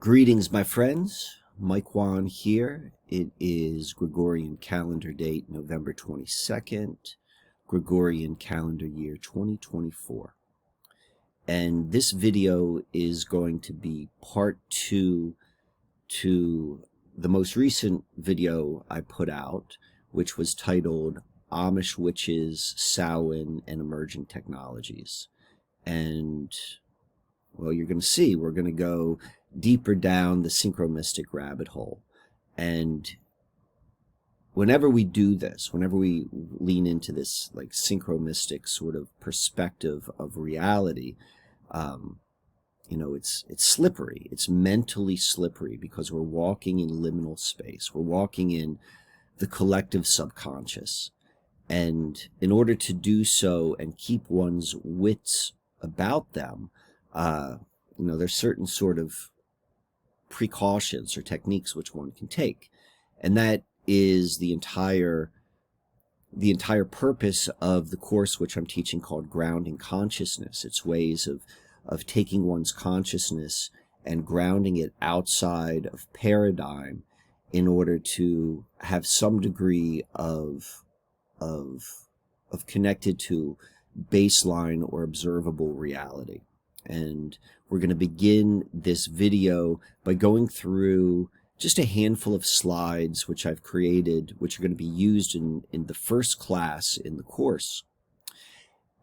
Greetings, my friends. Mkwann here. It is Gregorian calendar date November 22nd, Gregorian calendar year 2024. And this video is going to be part 2 to the most recent video I put out, which was titled Amish Witches, Samhain, and Emerging Technologies. And, well, you're going to see, we're going to go deeper down the synchronistic rabbit hole. And whenever we do this, whenever we lean into this like synchronistic sort of perspective of reality, you know, it's slippery. It's mentally slippery because we're walking in liminal space. We're walking in the collective subconscious. And in order to do so and keep one's wits about them, you know, there's certain sort of precautions or techniques which one can take. And that is the entire purpose of the course which I'm teaching called Grounding Consciousness. It's ways of taking one's consciousness and grounding it outside of paradigm in order to have some degree of connected to baseline or observable reality. And we're going to begin this video by going through just a handful of slides which I've created, which are going to be used in the first class in the course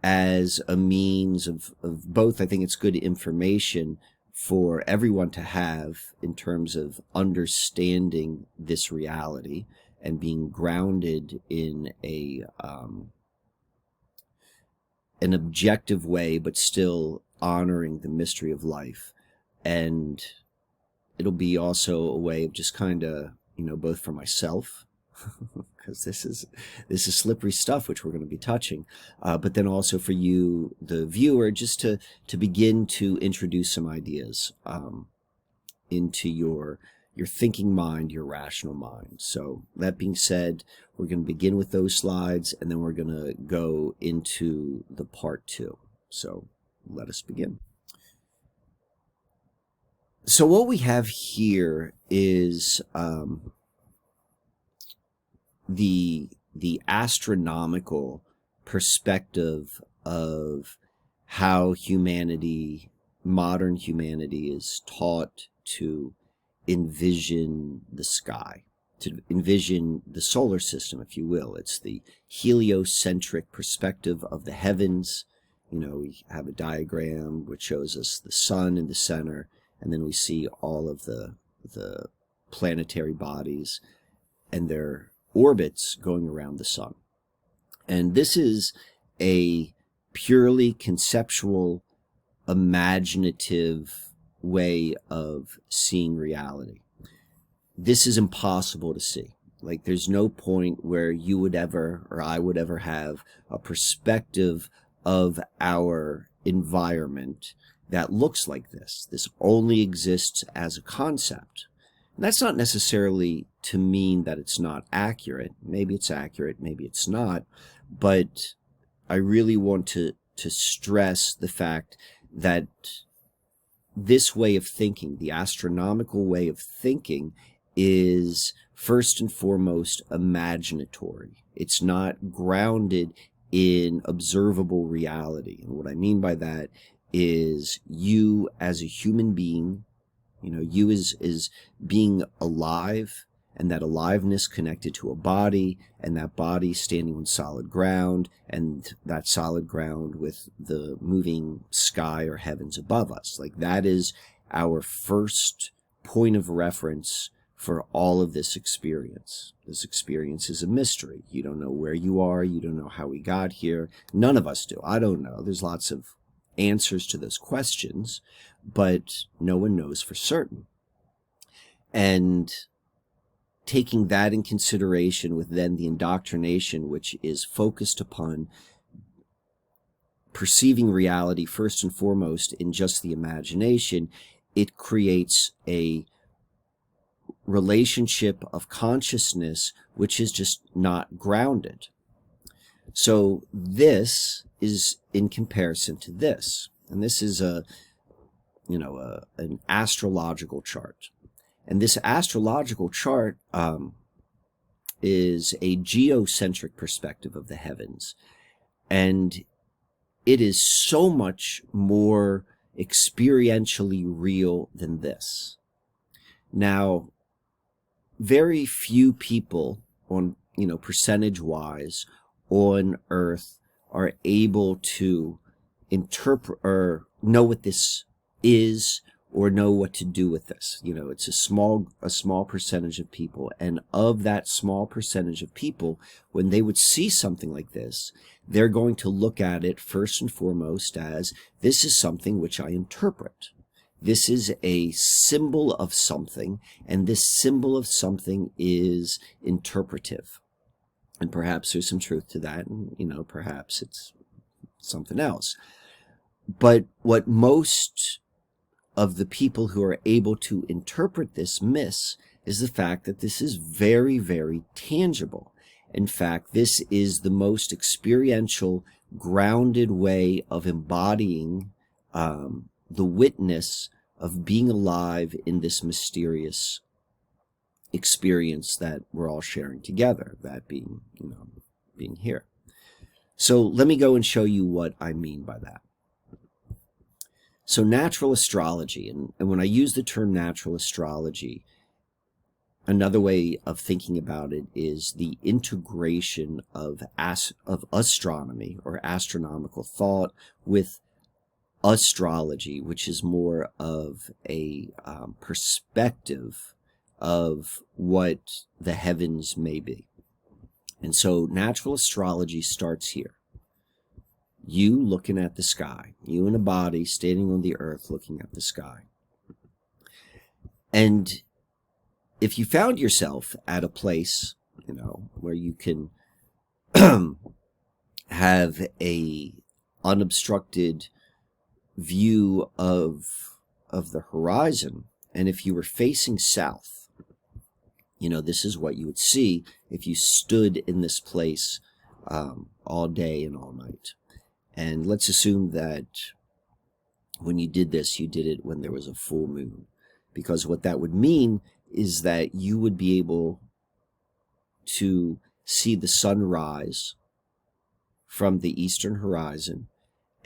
as a means of both. I think it's good information for everyone to have in terms of understanding this reality and being grounded in an objective way, but still honoring the mystery of life. And it'll be also a way of just kind of, you know, both for myself, because this is slippery stuff which we're going to be touching, but then also for you, the viewer, just to begin to introduce some ideas into your thinking mind, your rational mind. So that being said, we're going to begin with those slides, and then we're going to go into the part 2. So let us begin. So what we have here is the astronomical perspective of how humanity, modern humanity, is taught to envision the sky, to envision the solar system, if you will. It's the heliocentric perspective of the heavens. You know, we have a diagram which shows us the sun in the center, and then we see all of the planetary bodies and their orbits going around the sun. And this is a purely conceptual, imaginative way of seeing reality. This is impossible to see. Like, there's no point where you would ever, or I would ever, have a perspective of our environment that looks like this. This only exists as a concept. And that's not necessarily to mean that it's not accurate. Maybe it's accurate, maybe it's not. But I really want to stress the fact that this way of thinking, the astronomical way of thinking, is first and foremost imaginatory. It's not grounded in observable reality. And what I mean by that is you as a human being, you know, you is being alive, and that aliveness connected to a body, and that body standing on solid ground, and that solid ground with the moving sky or heavens above us. Like, that is our first point of reference for all of this experience. This experience is a mystery. You don't know where you are. You don't know how we got here. None of us do. I don't know. There's lots of answers to those questions, but no one knows for certain. And taking that in consideration with then the indoctrination, which is focused upon perceiving reality first and foremost in just the imagination, it creates a relationship of consciousness which is just not grounded. So this is in comparison to this. And this is a an astrological chart. And this astrological chart is a geocentric perspective of the heavens. And it is so much more experientially real than this. Now, very few people on, percentage-wise on Earth are able to interpret or know what this is or know what to do with this. It's a small percentage of people, and of that small percentage of people, when they would see something like this, they're going to look at it first and foremost as, this is something which I interpret. This is a symbol of something, and this symbol of something is interpretive. And perhaps there's some truth to that, and, perhaps it's something else. But what most of the people who are able to interpret this miss is the fact that this is very, very tangible. In fact, this is the most experiential, grounded way of embodying the witness of being alive in this mysterious experience that we're all sharing together, that being, being here. So let me go and show you what I mean by that. So natural astrology, and when I use the term natural astrology, another way of thinking about it is the integration of astronomy or astronomical thought with astrology, which is more of a perspective of what the heavens may be. And so natural astrology starts here. You looking at the sky, you in a body standing on the earth looking at the sky. And if you found yourself at a place, where you can have a unobstructed view of the horizon, and if you were facing south, this is what you would see if you stood in this place all day and all night. And let's assume that when you did this, you did it when there was a full moon, because what that would mean is that you would be able to see the sun rise from the eastern horizon,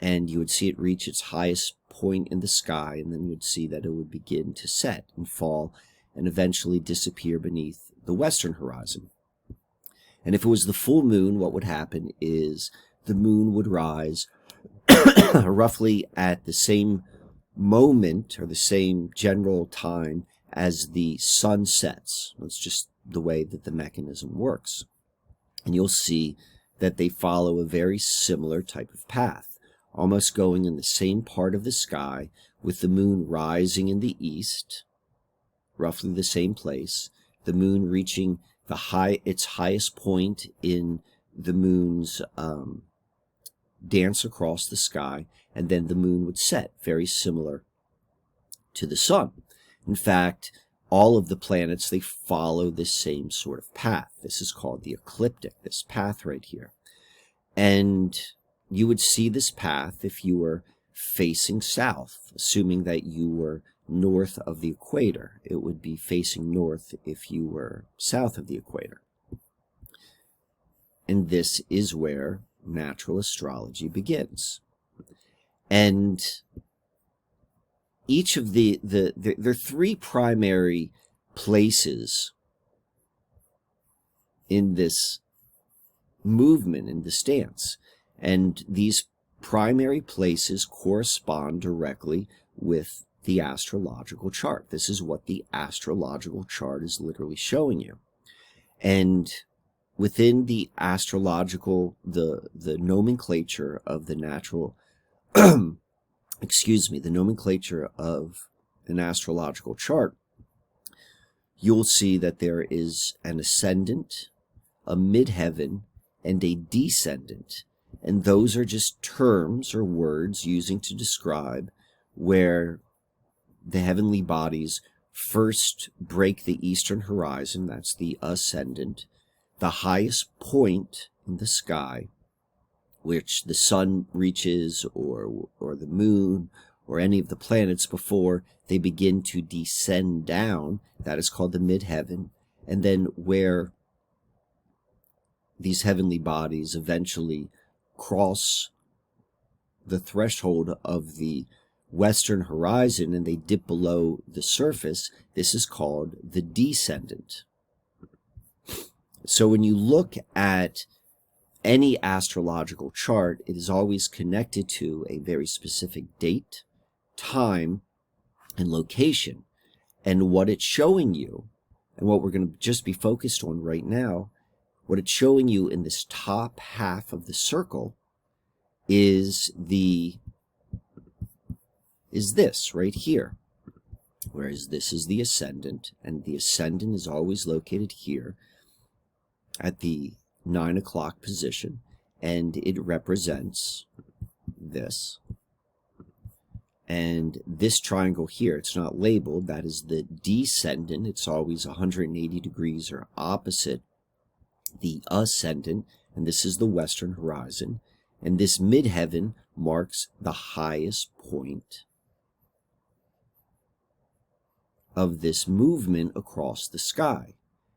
and you would see it reach its highest point in the sky, and then you'd see that it would begin to set and fall and eventually disappear beneath the western horizon. And if it was the full moon, what would happen is the moon would rise roughly at the same moment or the same general time as the sun sets. That's just the way that the mechanism works. And you'll see that they follow a very similar type of path, almost going in the same part of the sky, with the moon rising in the east, roughly the same place, the moon reaching its highest point in the moon's dance across the sky, and then the moon would set, very similar to the sun. In fact, all of the planets, they follow this same sort of path. This is called the ecliptic, this path right here. And you would see this path if you were facing south, assuming that you were north of the equator. It would be facing north if you were south of the equator. And this is where natural astrology begins. And each of there are three primary places in this movement, in this dance. And these primary places correspond directly with the astrological chart. This is what the astrological chart is literally showing you. And within the astrological, the nomenclature of the natural, the nomenclature of an astrological chart, you'll see that there is an ascendant, a midheaven, and a descendant. And those are just terms or words using to describe where the heavenly bodies first break the eastern horizon. That's the ascendant, the highest point in the sky, which the sun reaches, or the moon, or any of the planets before they begin to descend down. That is called the midheaven. And then where these heavenly bodies eventually cross the threshold of the western horizon and they dip below the surface, this is called the descendant. So when you look at any astrological chart, it is always connected to a very specific date, time, and location. And what it's showing you, and what we're going to just be focused on right now, what it's showing you in this top half of the circle is this right here. Whereas this is the ascendant, and the ascendant is always located here at the 9 o'clock position, and it represents this. And this triangle here, it's not labeled, that is the descendant. It's always 180 degrees or opposite the ascendant, and this is the western horizon. And this midheaven marks the highest point of this movement across the sky.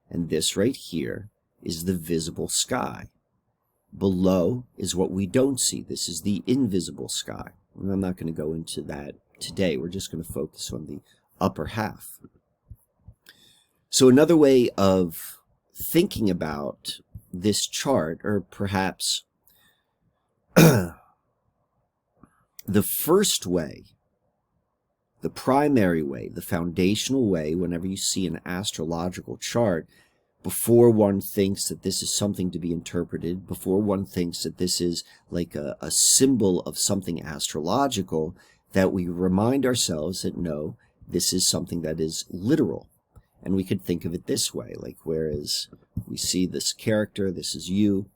And this right here is the visible sky. Below is what we don't see. This is the invisible sky. And I'm not going to go into that today. We're just going to focus on the upper half. So another way of thinking about this chart, or perhaps the first way, the primary way, the foundational way, whenever you see an astrological chart, before one thinks that this is something to be interpreted, before one thinks that this is like a symbol of something astrological, that we remind ourselves that no, this is something that is literal. And we could think of it this way, like whereas we see this character, this is you,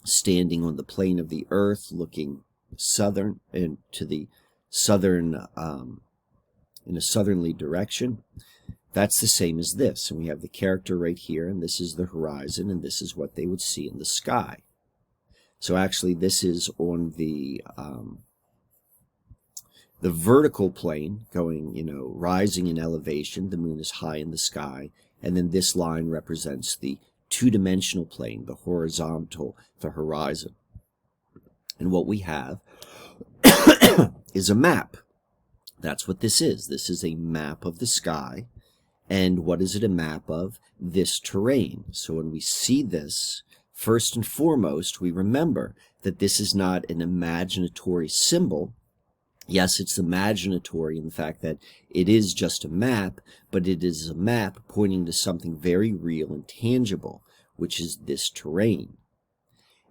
standing on the plane of the earth, looking southern and to the southern, in a southerly direction. That's the same as this. And we have the character right here, and this is the horizon, and this is what they would see in the sky. So actually this is on the vertical plane, going, rising in elevation. The moon is high in the sky. And then this line represents the two-dimensional plane, the horizontal, the horizon. And what we have is a map. That's what this is. This is a map of the sky. And what is it a map of? This terrain. So when we see this, first and foremost, we remember that this is not an imaginatory symbol. Yes, it's imaginatory in the fact that it is just a map, but it is a map pointing to something very real and tangible, which is this terrain.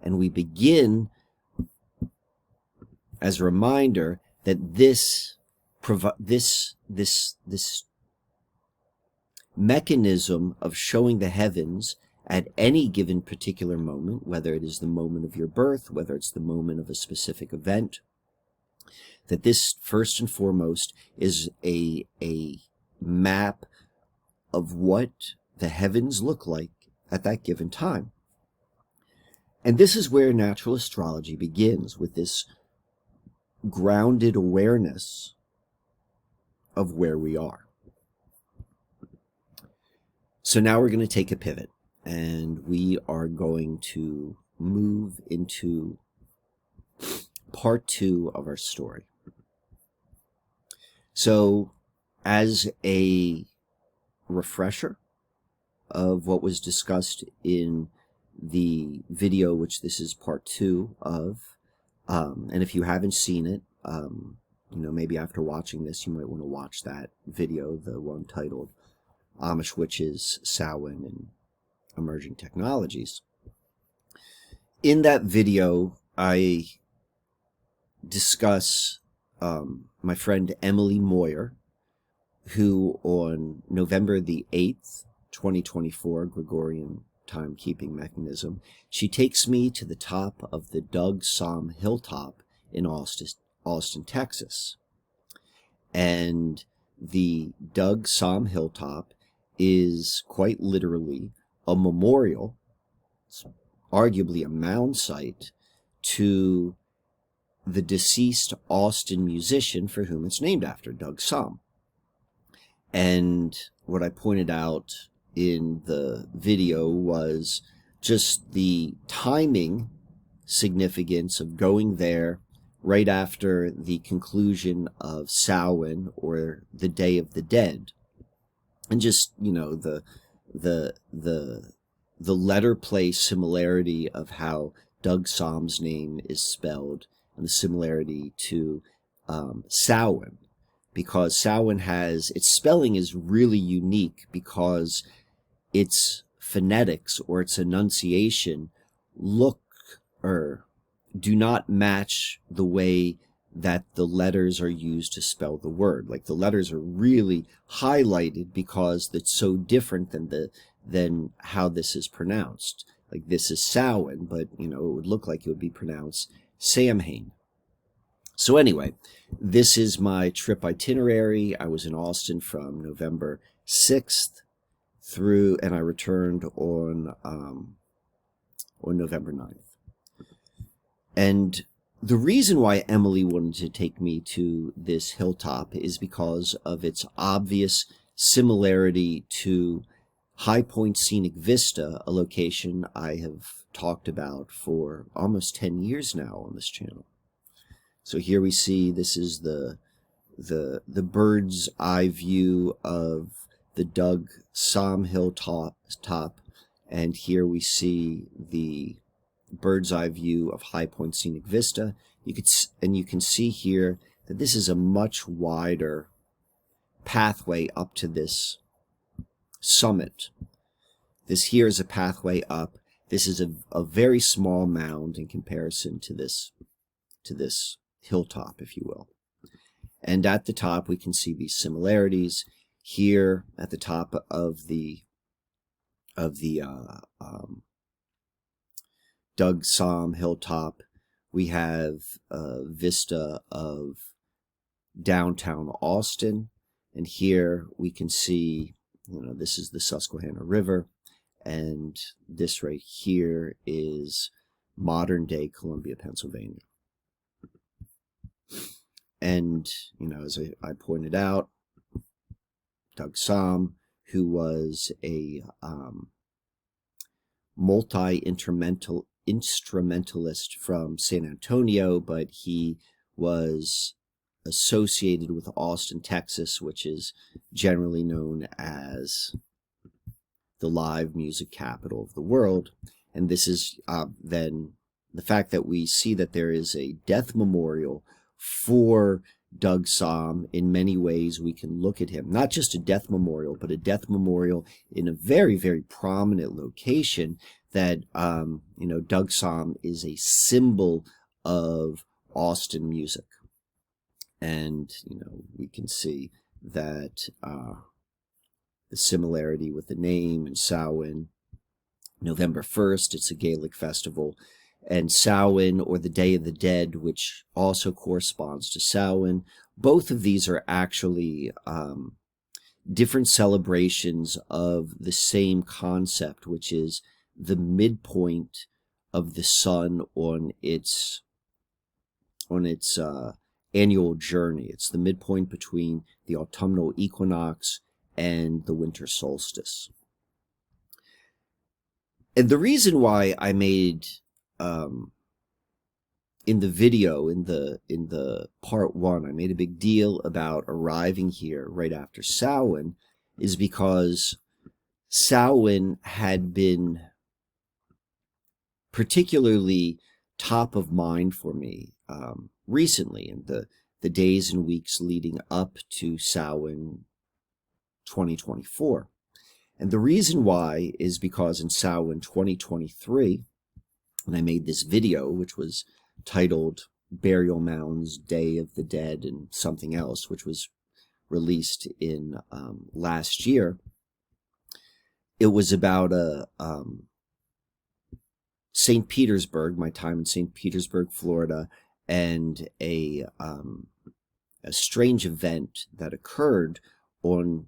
And we begin as a reminder that this mechanism of showing the heavens at any given particular moment, whether it is the moment of your birth, whether it's the moment of a specific event, that this first and foremost is a map of what the heavens look like at that given time. And this is where natural astrology begins, with this grounded awareness of where we are. So now we're going to take a pivot, and we are going to move into part 2 of our story. So as a refresher of what was discussed in the video, which this is part 2 of, and if you haven't seen it, maybe after watching this, you might want to watch that video, the one titled Amish Witches, Samhain, and Emerging Technologies. In that video, I discuss my friend Emily Moyer, who on November the 8th, 2024, Gregorian timekeeping mechanism, she takes me to the top of the Doug Somm Hilltop in Austin, Texas. And the Doug Somm Hilltop is quite literally a memorial, it's arguably a mound site, to the deceased Austin musician for whom it's named after, Doug Sahm. And what I pointed out in the video was just the timing significance of going there right after the conclusion of Samhain, or the Day of the Dead, and just, you know, the letter play similarity of how Doug Sam's name is spelled, and the similarity to Samhain, because Samhain has, its spelling is really unique because its phonetics, or its enunciation, look or do not match the way that the letters are used to spell the word. Like, the letters are really highlighted because it's so different than how this is pronounced. Like, this is Samhain, but, you know, it would look like it would be pronounced Samhain. So anyway, this is my trip itinerary. I was in Austin from November 6th through, and I returned on November 9th. And the reason why Emily wanted to take me to this hilltop is because of its obvious similarity to High Point Scenic Vista, a location I have talked about for almost 10 years now on this channel. So here we see, this is the bird's eye view of the Doug Sahm hilltop, and here we see the bird's eye view of High Point Scenic Vista. You can see here that this is a much wider pathway up to this summit. This here is a pathway up. This is a very small mound in comparison to this hilltop, if you will. And at the top we can see these similarities. Here at the top of the Doug Sahm hilltop, we have a vista of downtown Austin, and here we can see, you know, this is the Susquehanna River, and this right here is modern day Columbia, Pennsylvania. And, you know, as I pointed out, Doug Sahm, who was a multi-instrumentalist from San Antonio, but he was associated with Austin, Texas, which is generally known as the live music capital of the world. And this is then the fact that we see that there is a death memorial for Doug Sahm. In many ways we can look at him, not just a death memorial, but a death memorial in a very, very prominent location that, you know, Doug Sahm is a symbol of Austin music. And, you know, we can see that the similarity with the name and Samhain. November 1st, it's a Gaelic festival, and Samhain, or the Day of the Dead, which also corresponds to Samhain. Both of these are actually different celebrations of the same concept, which is the midpoint of the sun on its annual journey. It's the midpoint between the autumnal equinox and the winter solstice. And the reason why I made in the video, in the part 1, I made a big deal about arriving here right after Samhain, is because Samhain had been particularly top of mind for me recently, in the days and weeks leading up to Samhain 2024. And the reason why is because in Samhain 2023, when I made this video, which was titled Burial Mounds, Day of the Dead, and something else, which was released in last year, it was about St. Petersburg, my time in St. Petersburg, Florida, and a strange event that occurred on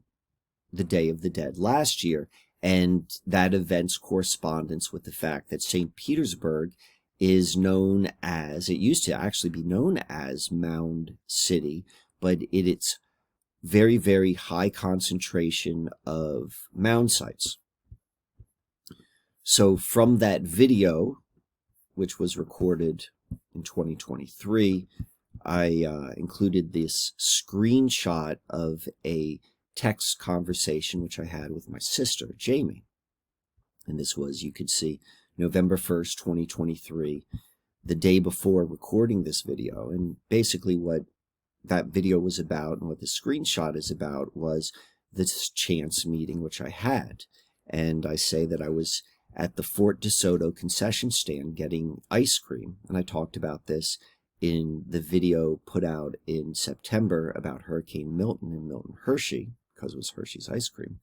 the Day of the Dead last year, and that event's correspondence with the fact that St. Petersburg is known as, it used to actually be known as Mound City, but it's very, very high concentration of mound sites. So from that video, which was recorded in 2023, I included this screenshot of a text conversation which I had with my sister, Jamie. And this was, you could see, November 1st, 2023, the day before recording this video. And basically what that video was about and what the screenshot is about was this chance meeting which I had. And I say that I was at the Fort DeSoto concession stand getting ice cream. And I talked about this in the video put out in September about Hurricane Milton and Milton Hershey, because it was Hershey's ice cream.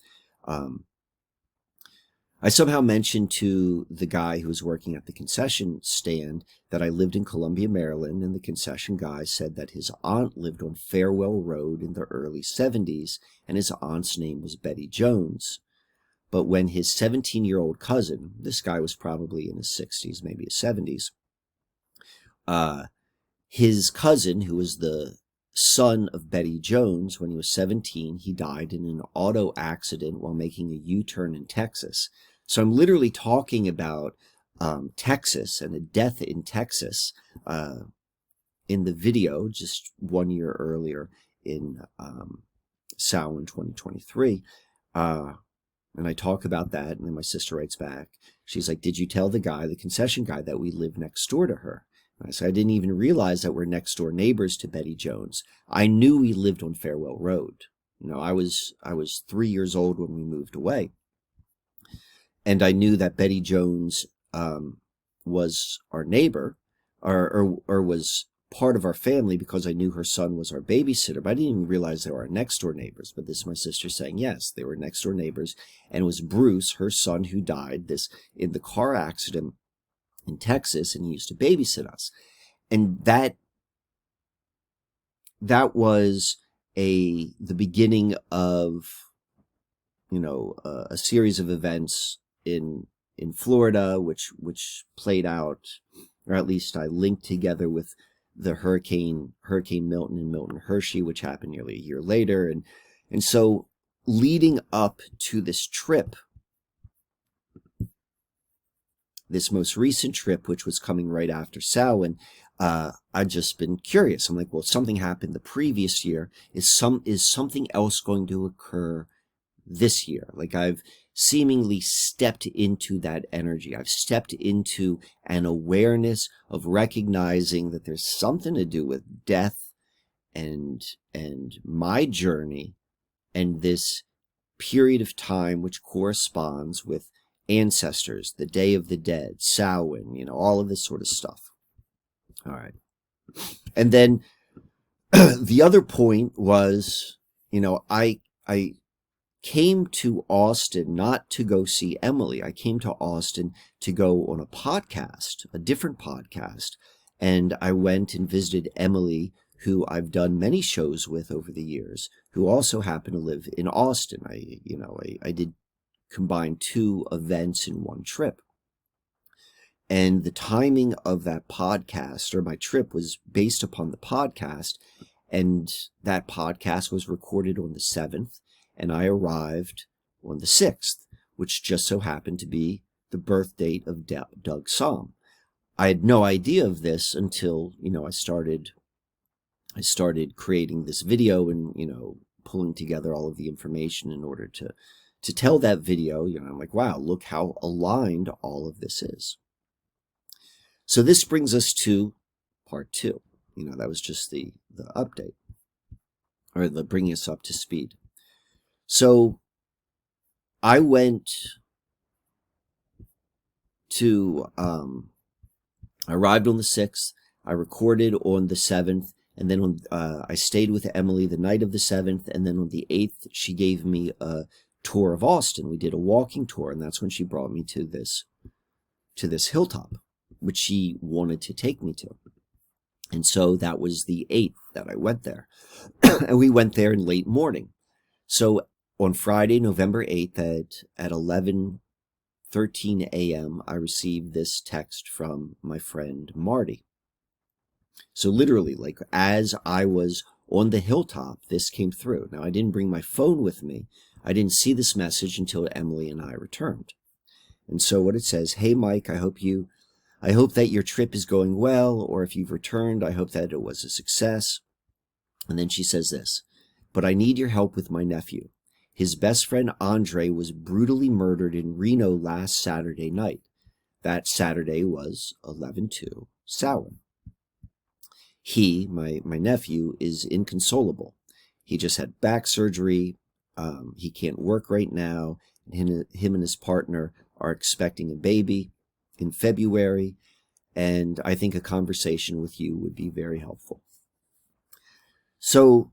I somehow mentioned to the guy who was working at the concession stand that I lived in Columbia, Maryland, and the concession guy said that his aunt lived on Farewell Road in the early 70s, and his aunt's name was Betty Jones. But when his 17-year-old cousin, this guy was probably in his 60s, maybe his 70s, his cousin, who was the son of Betty Jones, when he was 17, he died in an auto accident while making a U-turn in Texas. So I'm literally talking about Texas and a death in Texas in the video just 1 year earlier in Samhain 2023. And I talk about that, and then my sister writes back. She's like, did you tell the guy, the concession guy, that we live next door to her? And I said, I didn't even realize that we're next door neighbors to Betty Jones. I knew we lived on Farewell Road. You know, I was 3 years old when we moved away. And I knew that Betty Jones was our neighbor, or was part of our family, because I knew her son was our babysitter. But I didn't even realize they were our next door neighbors. But this is my sister saying, yes, they were next door neighbors. And it was Bruce, her son, who died in the car accident in Texas, and he used to babysit us. And that was the beginning of, you know, a series of events in Florida, which played out, or at least I linked together with the Hurricane Milton and Milton Hershey, which happened nearly a year later. And so leading up to this trip, this most recent trip, which was coming right after Samhain, I've just been curious. I'm like, well, something happened the previous year. Is something else going to occur this year? Like, I've seemingly stepped into that energy. I've stepped into an awareness of recognizing that there's something to do with death and my journey and this period of time which corresponds with ancestors, the Day of the Dead, Samhain, you know, all of this sort of stuff. All right. And then the other point was, you know, I came to Austin not to go see Emily. I came to Austin to go on a podcast, a different podcast. And I went and visited Emily, who I've done many shows with over the years, who also happened to live in Austin. I did combine two events in one trip. And the timing of that podcast, or my trip, was based upon the podcast. And that podcast was recorded on the 7th. And I arrived on the 6th, which just so happened to be the birth date of Doug Somm. I had no idea of this until, you know, I started creating this video and, you know, pulling together all of the information in order to tell that video. You know, I'm like, wow, look how aligned all of this is. So this brings us to part 2. You know, that was just the update, or the bringing us up to speed. So I went to, I arrived on the 6th, I recorded on the 7th, and then I stayed with Emily the night of the 7th, and then on the 8th, she gave me a tour of Austin. We did a walking tour, and that's when she brought me to this hilltop, which she wanted to take me to. And so that was the 8th that I went there. And we went there in late morning. So on Friday, November 8th at 11 13 a.m., I received this text from my friend Marty. So literally, like as I was on the hilltop, this came through. Now, I didn't bring my phone with me. I didn't see this message until Emily and I returned. And so what it says, "Hey, Mike, I hope that your trip is going well, or if you've returned, I hope that it was a success." And then she says this, "But I need your help with my nephew. His best friend Andrej was brutally murdered in Reno last Saturday night." That Saturday was 11/2 Samhain. He, my nephew, is inconsolable. He just had back surgery. He can't work right now. Him and his partner are expecting a baby in February. And I think a conversation with you would be very helpful. So,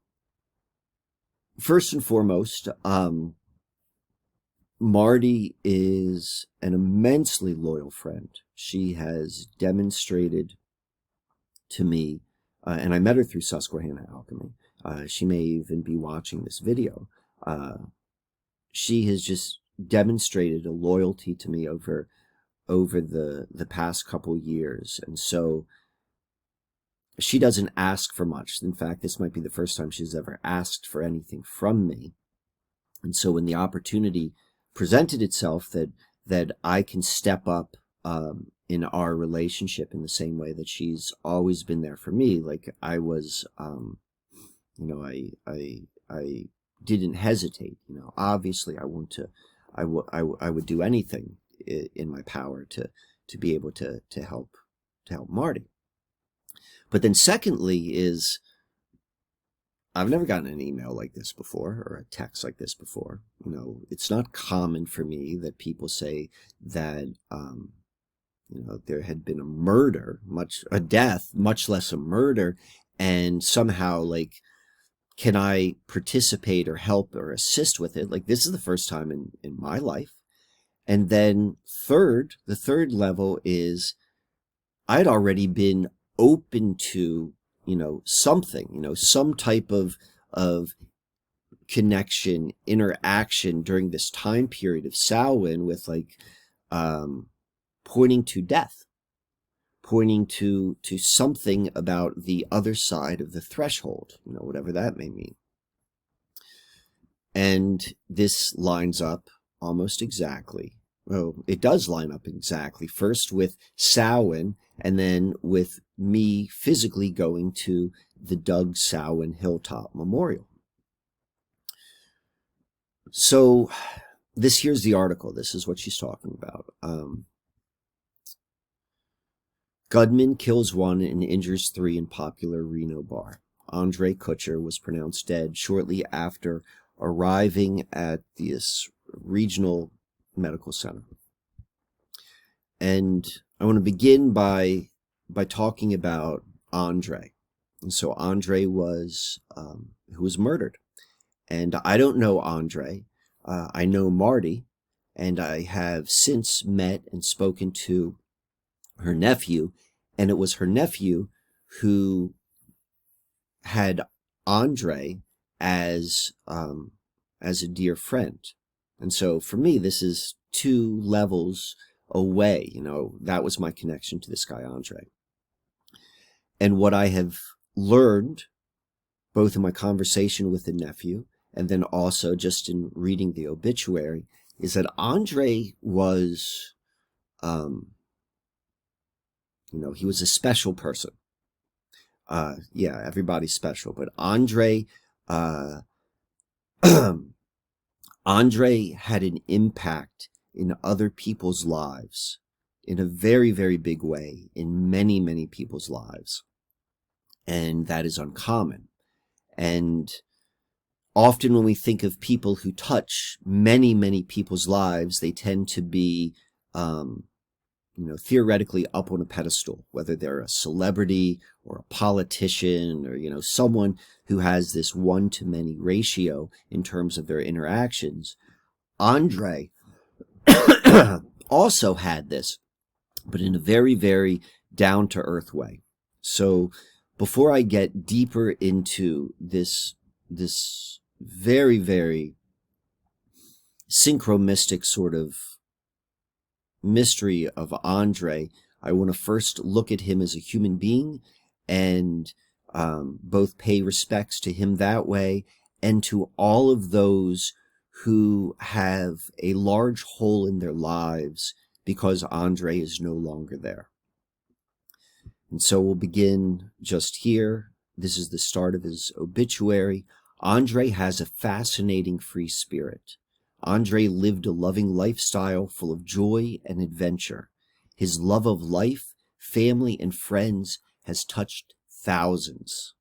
first and foremost, Marty is an immensely loyal friend. She has demonstrated to me, and I met her through Susquehannaalchemy. She may even be watching this video. She has just demonstrated a loyalty to me over the past couple years. And so she doesn't ask for much. In fact, this might be the first time she's ever asked for anything from me. And so when the opportunity presented itself that I can step up in our relationship in the same way that she's always been there for me, like I was, I didn't hesitate. Obviously I would do anything in my power to be able to help Marty. But then secondly is, I've never gotten an email like this before or a text like this before. It's not common for me that people say that, there had been a murder, a death, much less a murder, and somehow, like, can I participate or help or assist with it? Like, this is the first time in my life. And then the third level is I'd already been open to, something, some type of connection, interaction during this time period of Samhain with pointing to death, pointing to something about the other side of the threshold, whatever that may mean. And this lines up almost exactly. Well, it does line up exactly. First with Samhain, and then with me physically going to the Doug Samhain Hilltop Memorial. So here's the article. This is what she's talking about. Gunman kills 1 and injures 3 in popular Reno bar. Andrej Kucher was pronounced dead shortly after arriving at this regional medical center. And I want to begin by talking about Andrej. And so Andrej was who was murdered. And I don't know Andrej. I know Marty, and I have since met and spoken to her nephew, and it was her nephew who had Andrej as a dear friend. And so for me, this is 2 levels away. That was my connection to this guy, Andrej. And what I have learned, both in my conversation with the nephew and then also just in reading the obituary, is that Andrej was, he was a special person. Yeah, everybody's special, but Andrej, Andrej had an impact in other people's lives in a very, very big way, in many, many people's lives. And that is uncommon. And often when we think of people who touch many, many people's lives, they tend to be, theoretically up on a pedestal, whether they're a celebrity or a politician or, someone who has this 1-to-many ratio in terms of their interactions. Andrej also had this, but in a very, very down-to-earth way. So before I get deeper into this very, very synchronistic sort of mystery of Andrej, I want to first look at him as a human being and both pay respects to him that way and to all of those who have a large hole in their lives because Andrej is no longer there. And so we'll begin just here. This is the start of his obituary. Andrej has a fascinating free spirit. Andrej lived a loving lifestyle full of joy and adventure. His love of life, family, and friends has touched thousands.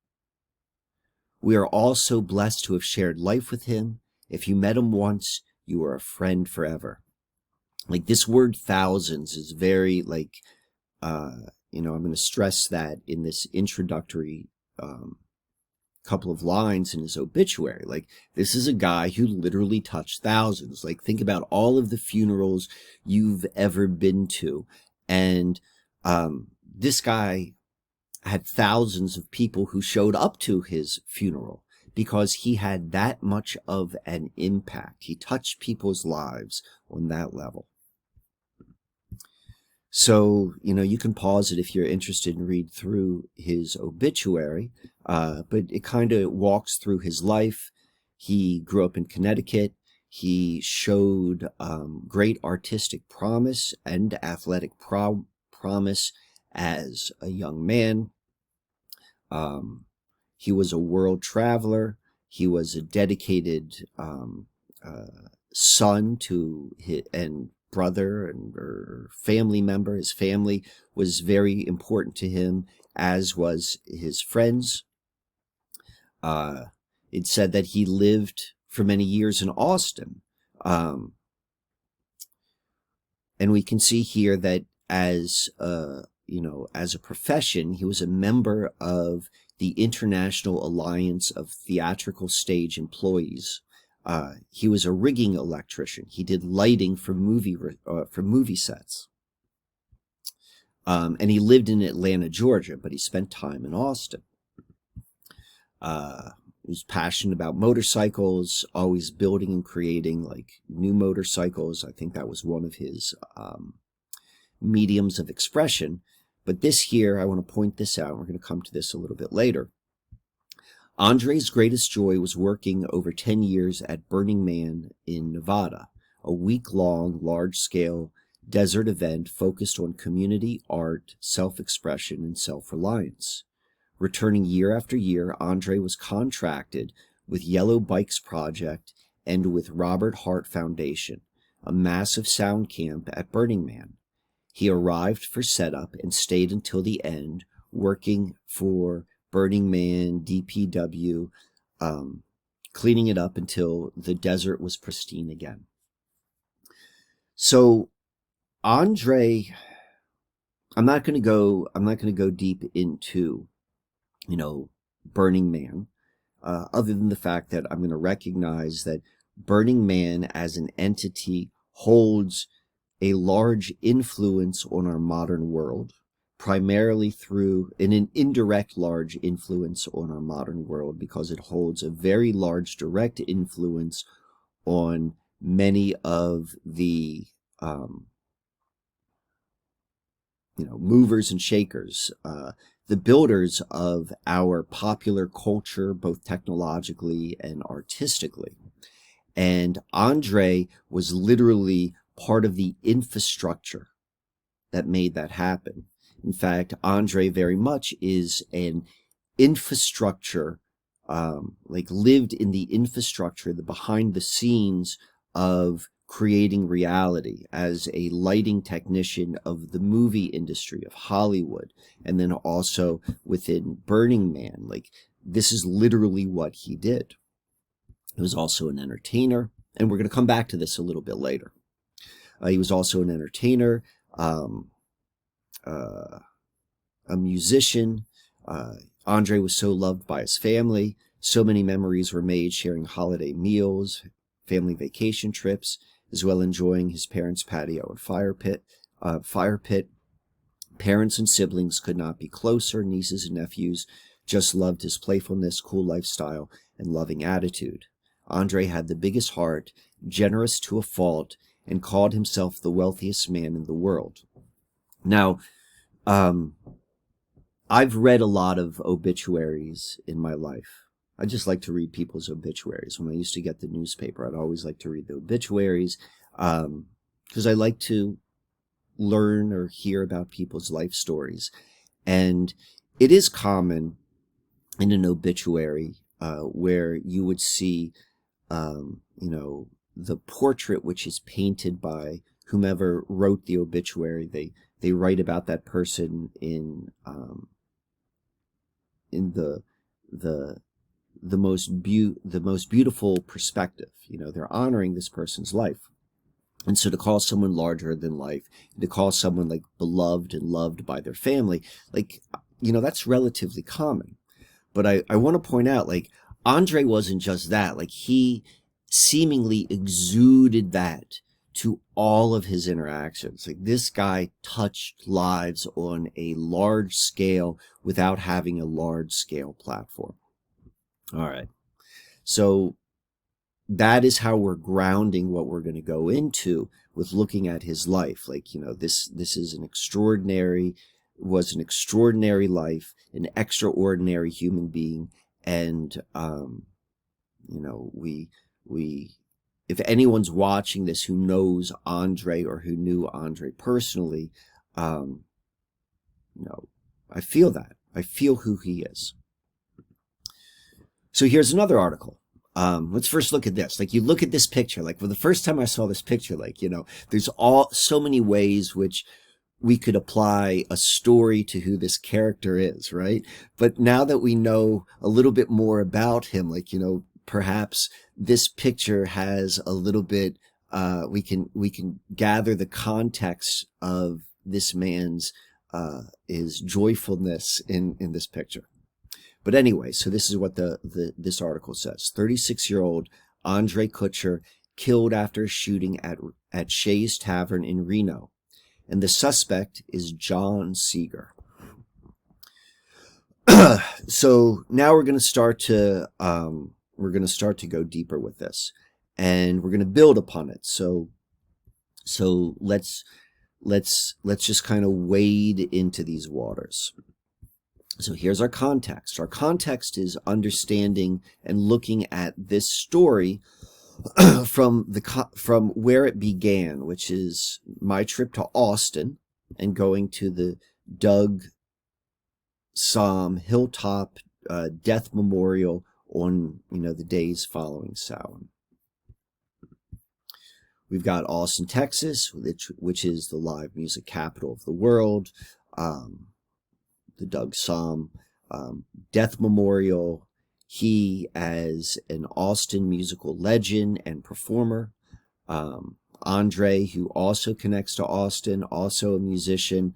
We are all so blessed to have shared life with him. If you met him once, you are a friend forever. Like, this word thousands is very, like, you know, I'm going to stress that in this introductory couple of lines in his obituary. Like, this is a guy who literally touched thousands. Like, think about all of the funerals you've ever been to. And this guy had thousands of people who showed up to his funeral because he had that much of an impact. He touched people's lives on that level. So, you know, you can pause it if you're interested and read through his obituary, but it kind of walks through his life. He grew up in Connecticut. He showed great artistic promise and athletic promise as a young man. He was a world traveler. He was a dedicated son to his, and brother or family member. His family was very important to him, as was his friends. It said that he lived for many years in Austin. And we can see here that as you know, as a profession, he was a member of the International Alliance of Theatrical Stage Employees. He was a rigging electrician. He did lighting for movie sets. And he lived in Atlanta, Georgia, but he spent time in Austin. He was passionate about motorcycles, always building and creating like new motorcycles. I think that was one of his mediums of expression. But this here, I want to point this out. We're going to come to this a little bit later. Andrej's greatest joy was working over 10 years at Burning Man in Nevada, a week-long, large-scale desert event focused on community, art, self-expression, and self-reliance. Returning year after year, Andrej was contracted with Yellow Bikes Project and with Robert Hart Foundation, a massive sound camp at Burning Man. He arrived for setup and stayed until the end, working for Burning Man, DPW, cleaning it up until the desert was pristine again. So Andrej, I'm not going to go deep into, you know, Burning Man, other than the fact that I'm going to recognize that Burning Man as an entity holds a large influence on our modern world, primarily through an indirect large influence on our modern world, because it holds a very large direct influence on many of the you know, movers and shakers, the builders of our popular culture, both technologically and artistically. And Andrej was literally part of the infrastructure that made that happen. In fact, Andrej very much is an infrastructure, like lived in the infrastructure, the behind the scenes of creating reality as a lighting technician of the movie industry of Hollywood, and then also within Burning Man. Like, this is literally what he did. He was also an entertainer, and we're going to come back to this a little bit later. He was also an entertainer, a musician. Andrej was so loved by his family. So many memories were made sharing holiday meals, family vacation trips, as well enjoying his parents' patio and fire pit. Parents and siblings could not be closer. Nieces and nephews just loved his playfulness, cool lifestyle, and loving attitude. Andrej had the biggest heart, generous to a fault, and called himself the wealthiest man in the world. Now, I've read a lot of obituaries in my life. I just like to read people's obituaries. When I used to get the newspaper, I'd always like to read the obituaries because I like to learn or hear about people's life stories. And it is common in an obituary where you would see, the portrait which is painted by whomever wrote the obituary. They write about that person in the most beautiful perspective. They're honoring this person's life. And so to call someone larger than life, to call someone like beloved and loved by their family, that's relatively common. But I want to point out, Andrej wasn't just that. He seemingly exuded that to all of his interactions. This guy touched lives on a large scale without having a large scale platform. All right. So that is how we're grounding what we're going to go into with looking at his life. This is was an extraordinary life, an extraordinary human being. And, we, if anyone's watching this who knows Andrej or who knew Andrej personally, I feel that. I feel who he is. So here's another article. Let's first look at this. You look at this picture, for the first time I saw this picture, there's so many ways which we could apply a story to who this character is, right? But now that we know a little bit more about him, perhaps this picture has a little bit, we can gather the context of this man's, his joyfulness in this picture. But anyway, so this is what this article says. 36-year-old Andrej Kucher killed after a shooting at Shay's Tavern in Reno. And the suspect is John Seeger. So now we're going to start to go deeper with this, and we're going to build upon it. So let's just kind of wade into these waters. So here's our context. Our context is understanding and looking at this story from where it began, which is my trip to Austin and going to the Doug Somm Hilltop Death Memorial on the days following Samhain. We've got Austin, Texas, which is the live music capital of the world. The Doug Somm Death Memorial. He, as an Austin musical legend and performer. Andrej, who also connects to Austin, also a musician,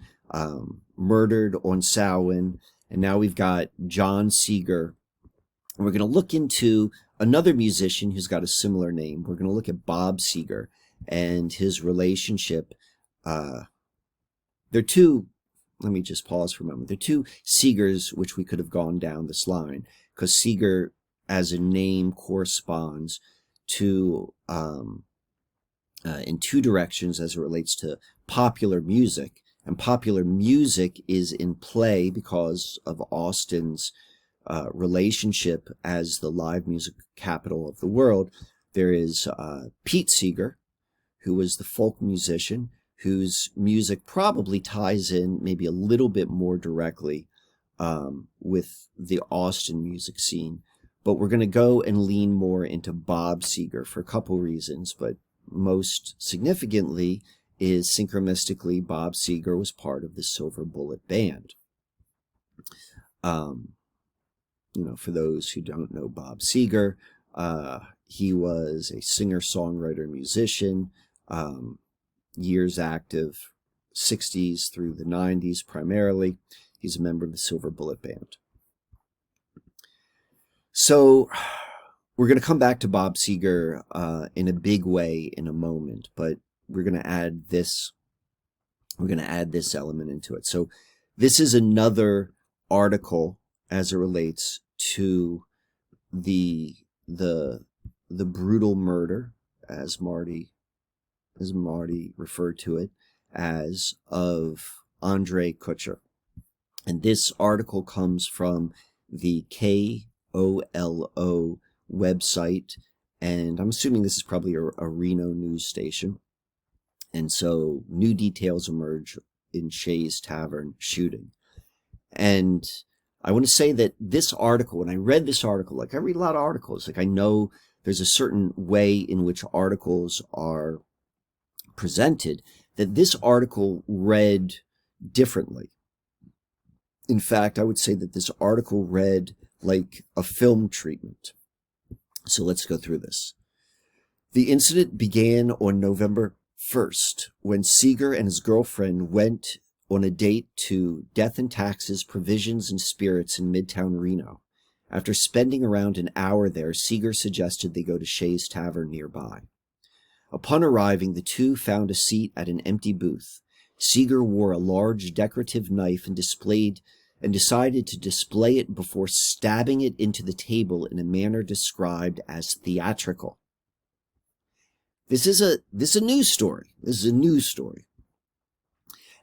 murdered on Samhain. And now we've got John Seeger. And we're going to look into another musician who's got a similar name. We're going to look at Bob Seger and his relationship. They're two, let me just pause for a moment. They're two Seegers which we could have gone down this line, because Seeger as a name corresponds to in two directions as it relates to popular music. And popular music is in play because of Austin's relationship as the live music capital of the world. There is Pete Seeger, who was the folk musician, whose music probably ties in maybe a little bit more directly with the Austin music scene. But we're going to go and lean more into Bob Seger for a couple reasons, but most significantly is synchronistically Bob Seger was part of the Silver Bullet Band. For those who don't know Bob Seger, he was a singer-songwriter musician, years active, 60s through the 90s primarily. He's a member of the Silver Bullet Band. So we're going to come back to Bob Seger in a big way in a moment, but we're going to add this. We're going to add this element into it. So this is another article as it relates to the brutal murder, as Marty as Marty referred to it as, of Andrej Kucher. And this article comes from the KOLO website, and I'm assuming this is probably a Reno news station. And so new details emerge in Shay's Tavern shooting. And I want to say that this article, when I read this article, like I read a lot of articles, like I know there's a certain way in which articles are presented, that this article read differently. In fact, I would say that this article read like a film treatment. So let's go through this. The incident began on November 1st, when Seeger and his girlfriend went on a date to Death and Taxes, Provisions and Spirits in Midtown Reno. After spending around an hour there, Seeger suggested they go to Shay's Tavern nearby. Upon arriving, the two found a seat at an empty booth. Seeger wore a large decorative knife and decided to display it before stabbing it into the table in a manner described as theatrical. This is a news story. This is a news story.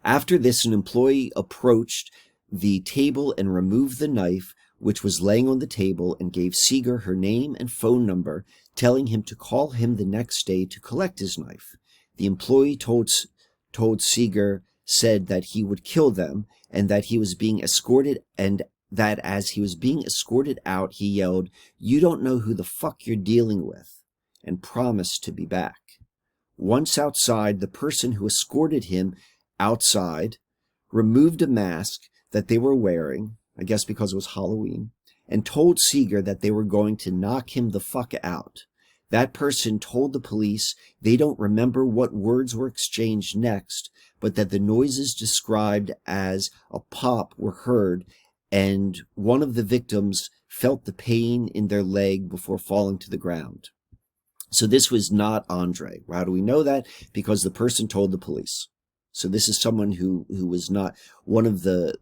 After this, an employee approached the table and removed the knife, which was laying on the table, and gave Seeger her name and phone number, telling him to call him the next day to collect his knife. The employee told Seeger said that he would kill them, and that he was being escorted, and that as he was being escorted out, he yelled, "You don't know who the fuck you're dealing with," and promised to be back. Once outside, the person who escorted him outside removed a mask that they were wearing, I guess because it was Halloween, and told Seeger that they were going to knock him the fuck out. That person told the police they don't remember what words were exchanged next, but that the noises described as a pop were heard, and one of the victims felt the pain in their leg before falling to the ground. So this was not Andrej. How do we know that? Because the person told the police. So this is someone who was not one of the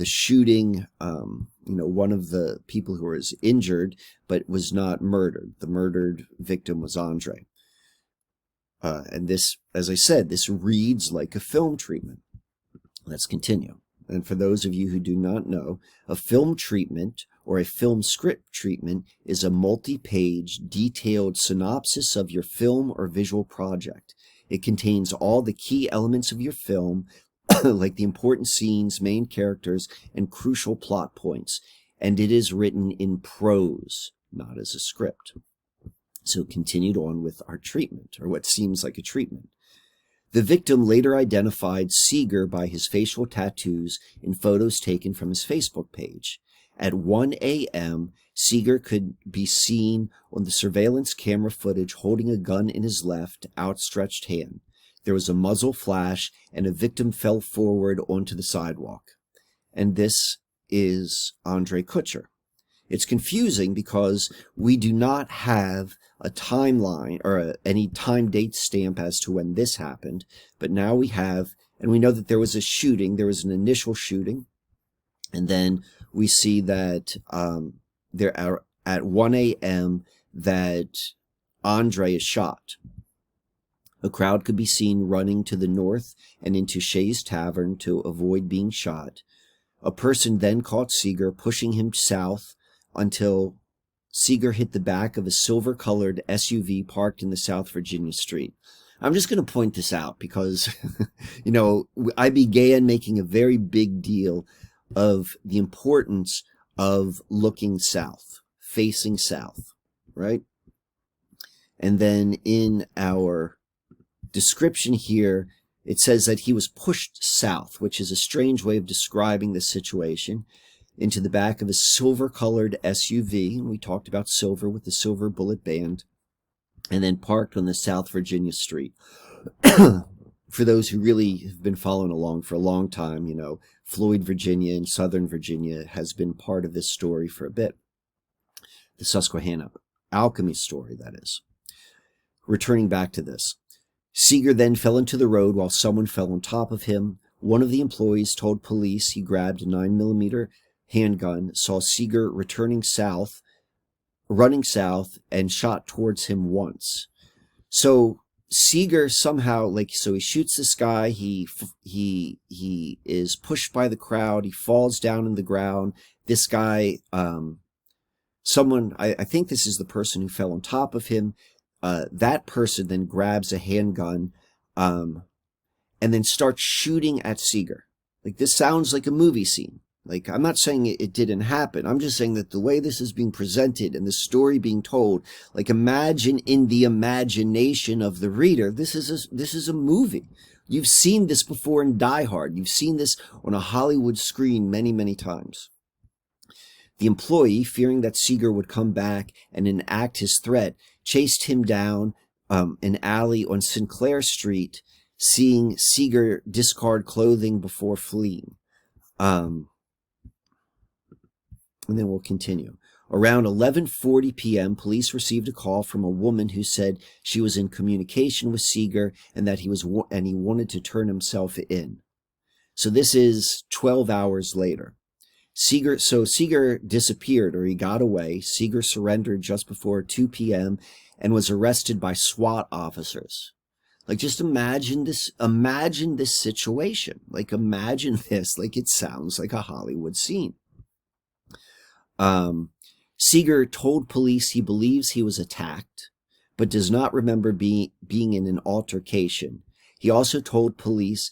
shooting, one of the people who was injured, but was not murdered. The murdered victim was Andrej. And this, as I said, this reads like a film treatment. Let's continue. And for those of you who do not know, a film treatment or a film script treatment is a multi-page, detailed synopsis of your film or visual project. It contains all the key elements of your film, like the important scenes, main characters, and crucial plot points. And it is written in prose, not as a script. So continued on with our treatment, or what seems like a treatment. The victim later identified Seeger by his facial tattoos in photos taken from his Facebook page. At 1 a.m., Seeger could be seen on the surveillance camera footage holding a gun in his left, outstretched hand. There was a muzzle flash, and a victim fell forward onto the sidewalk. And this is Andrej Kucher. It's confusing because we do not have a timeline or any time date stamp as to when this happened, but now we have, and we know that there was a shooting, there was an initial shooting, and then we see that there are at 1 a.m. that Andrej is shot. A crowd could be seen running to the north and into Shay's Tavern to avoid being shot. A person then caught Seeger, pushing him south until Seeger hit the back of a silver-colored SUV parked in the South Virginia street. I'm just going to point this out because, I began making a very big deal of the importance of looking south, facing south, right? And then in our description here, it says that he was pushed south, which is a strange way of describing the situation, into the back of a silver-colored SUV, and we talked about silver with the silver bullet band, and then parked on the South Virginia street. For those who really have been following along for a long time, Floyd, Virginia, and Southern Virginia has been part of this story for a bit. The Susquehannaalchemy story, that is. Returning back to this. Seeger then fell into the road while someone fell on top of him. One of the employees told police he grabbed a 9mm handgun, saw Seeger returning south running south and shot towards him once. So Seeger somehow, like, so he shoots this guy, he is pushed by the crowd, he falls down in the ground. This guy, someone, I think this is the person who fell on top of him, that person then grabs a handgun, and then starts shooting at Seeger. Like, this sounds like a movie scene. Like, I'm not saying it didn't happen. I'm just saying that the way this is being presented and the story being told, like, imagine in the imagination of the reader, this is a movie. You've seen this before in Die Hard. You've seen this on a Hollywood screen many, many times. The employee, fearing that Seeger would come back and enact his threat, chased him down an alley on Sinclair Street, seeing Seeger discard clothing before fleeing. And then we'll continue. Around 11:40 p.m., police received a call from a woman who said she was in communication with Seeger and that he wanted to turn himself in. So this is 12 hours later. Seeger disappeared, or he got away. Seeger surrendered just before 2 p.m. and was arrested by SWAT officers. Like, just imagine this situation. Like, imagine this, like, it sounds like a Hollywood scene. Seeger told police he believes he was attacked, but does not remember being in an altercation. He also told police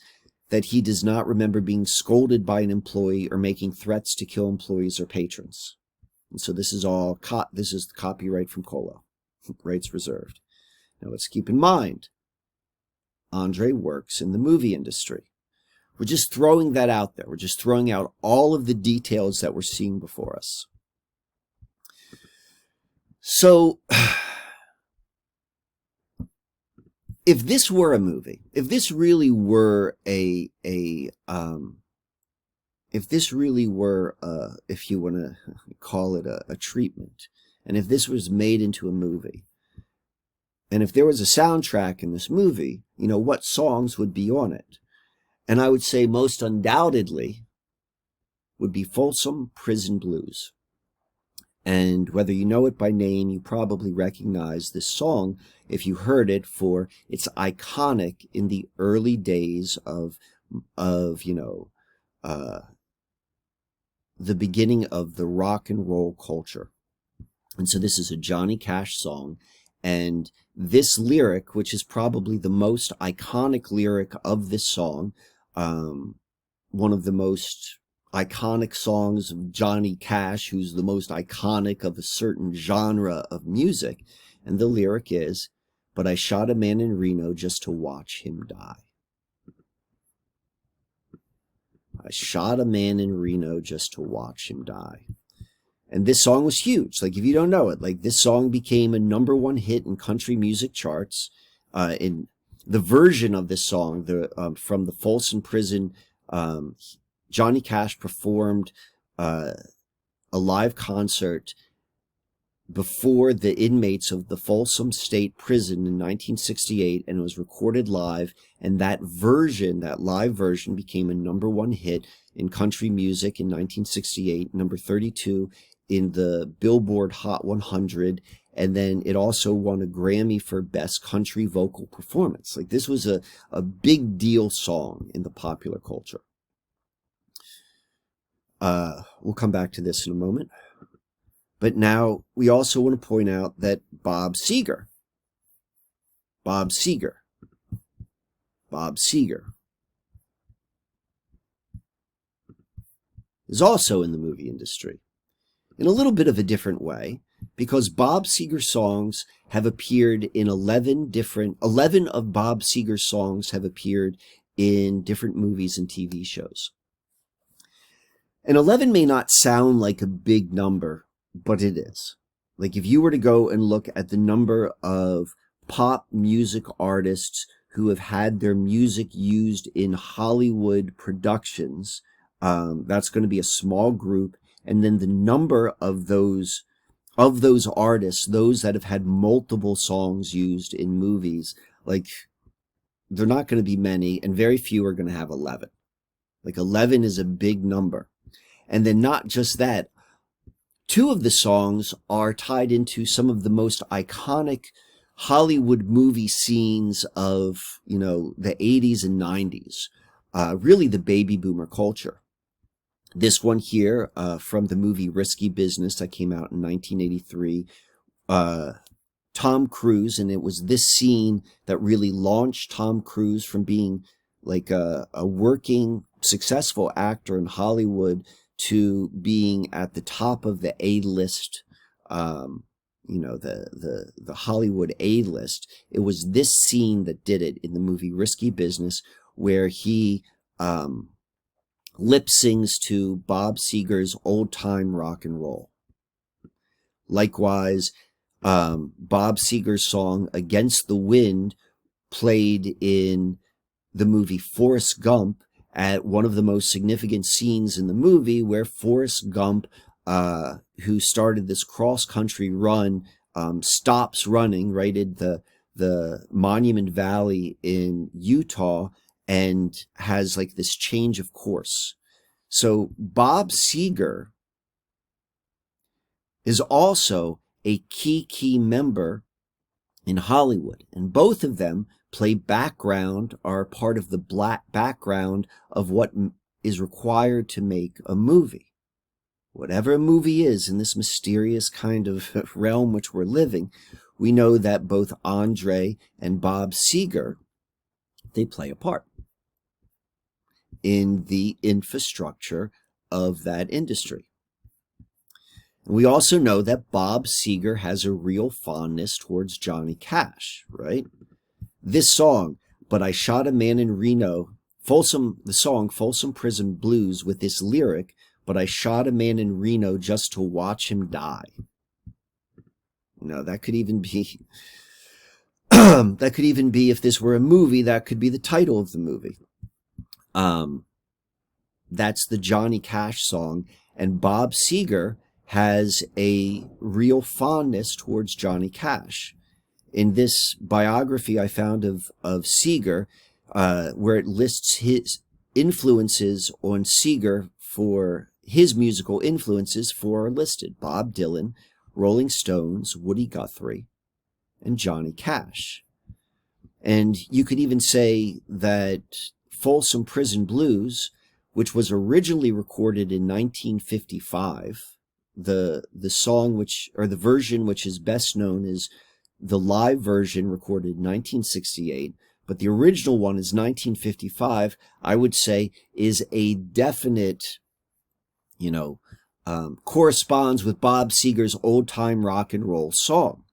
that he does not remember being scolded by an employee or making threats to kill employees or patrons. And so this is all, this is the copyright from Kolo. Rights reserved. Now let's keep in mind, Andrej works in the movie industry. We're just throwing that out there. We're just throwing out all of the details that we're seeing before us. So, if this were a movie, if this really were if you want to call it a treatment, and if this was made into a movie, and if there was a soundtrack in this movie, you know, what songs would be on it? And I would say most undoubtedly would be Folsom Prison Blues. And whether you know it by name, you probably recognize this song if you heard it, for it's iconic in the early days of you know, the beginning of the rock and roll culture. And so this is a Johnny Cash song, and this lyric, which is probably the most iconic lyric of this song, one of the most iconic songs of Johnny Cash, who's the most iconic of a certain genre of music. And the lyric is, "But I shot a man in Reno just to watch him die." I shot a man in Reno just to watch him die. And this song was huge. Like, if you don't know it, like, this song became a #1 hit in country music charts. In the version of this song, from the Folsom Prison, Johnny Cash performed a live concert before the inmates of the Folsom State Prison in 1968, and it was recorded live. And that version, that live version, became a #1 hit in country music in 1968, number 32 in the Billboard Hot 100, and then it also won a Grammy for Best Country Vocal Performance. Like, this was a big deal song in the popular culture. We'll come back to this in a moment. But now we also want to point out that Bob Seger is also in the movie industry in a little bit of a different way, because Bob Seger songs have appeared in 11 of Bob Seger songs have appeared in different movies and TV shows. And 11 may not sound like a big number, but it is. Like, if you were to go and look at the number of pop music artists who have had their music used in Hollywood productions, that's going to be a small group. And then the number of those artists, those that have had multiple songs used in movies, like, they're not going to be many, and very few are going to have 11. Like, 11 is a big number. And then not just that, Two of the songs are tied into some of the most iconic Hollywood movie scenes of, the 80s and 90s, really the baby boomer culture. This one here, from the movie Risky Business that came out in 1983, Tom Cruise, and it was this scene that really launched Tom Cruise from being like a working, successful actor in Hollywood to being at the top of the A-list, the Hollywood A-list. It was this scene that did it in the movie Risky Business, where he lip sings to Bob Seger's Old Time Rock and Roll. Likewise, Bob Seger's song Against the Wind played in the movie Forrest Gump at one of the most significant scenes in the movie, where Forrest Gump, who started this cross-country run, stops running right at the Monument Valley in Utah and has like this change of course. So Bob Seger is also a key member in Hollywood, and both of them play background, are part of the black background of what is required to make a movie. Whatever a movie is in this mysterious kind of realm which we're living, we know that both Andrej and Bob Seger, they play a part in the infrastructure of that industry. And we also know that Bob Seger has a real fondness towards Johnny Cash, right? This song, But I Shot a Man in Reno, the song Folsom Prison Blues, with this lyric, but I shot a man in Reno just to watch him die. That could even be, if this were a movie, that could be the title of the movie. That's the Johnny Cash song, and Bob Seger has a real fondness towards Johnny Cash. In this biography I found of Seger, where it lists his influences on Seger, for his musical influences are listed: Bob Dylan, Rolling Stones, Woody Guthrie, and Johnny Cash. And you could even say that Folsom Prison Blues, which was originally recorded in 1955, the song the version which is best known is the live version recorded in 1968, but the original one is 1955, I would say is a definite, corresponds with Bob Seger's Old Time Rock and Roll song.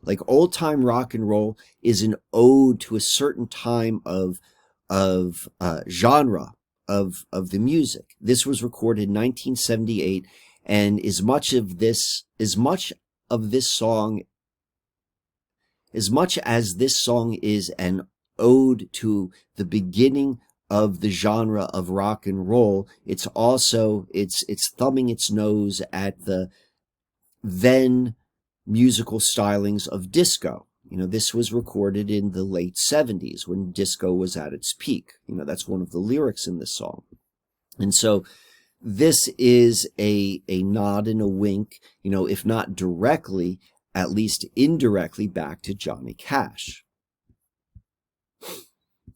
Like, Old Time Rock and Roll is an ode to a certain time of genre of the music. This was recorded in 1978, and as much as this song is an ode to the beginning of the genre of rock and roll, it's also it's thumbing its nose at the then musical stylings of disco. This was recorded in the late 70s when disco was at its peak. That's one of the lyrics in this song. And so this is a nod and a wink, if not directly, at least indirectly, back to Johnny Cash.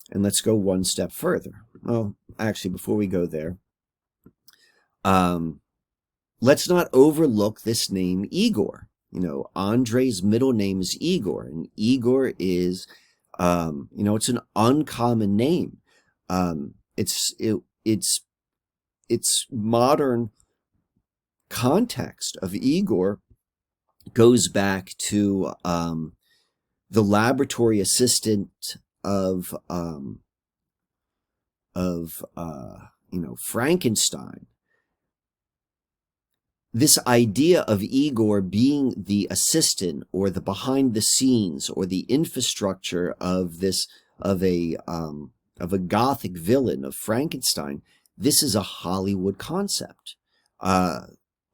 And let's go one step further. Well, actually, before we go there, let's not overlook this name Igor. Andrej's middle name is Igor, and Igor is, it's an uncommon name. Its modern context of Igor goes back to the laboratory assistant of Frankenstein. This idea of Igor being the assistant or the behind the scenes or the infrastructure of a Gothic villain of Frankenstein, this is a Hollywood concept.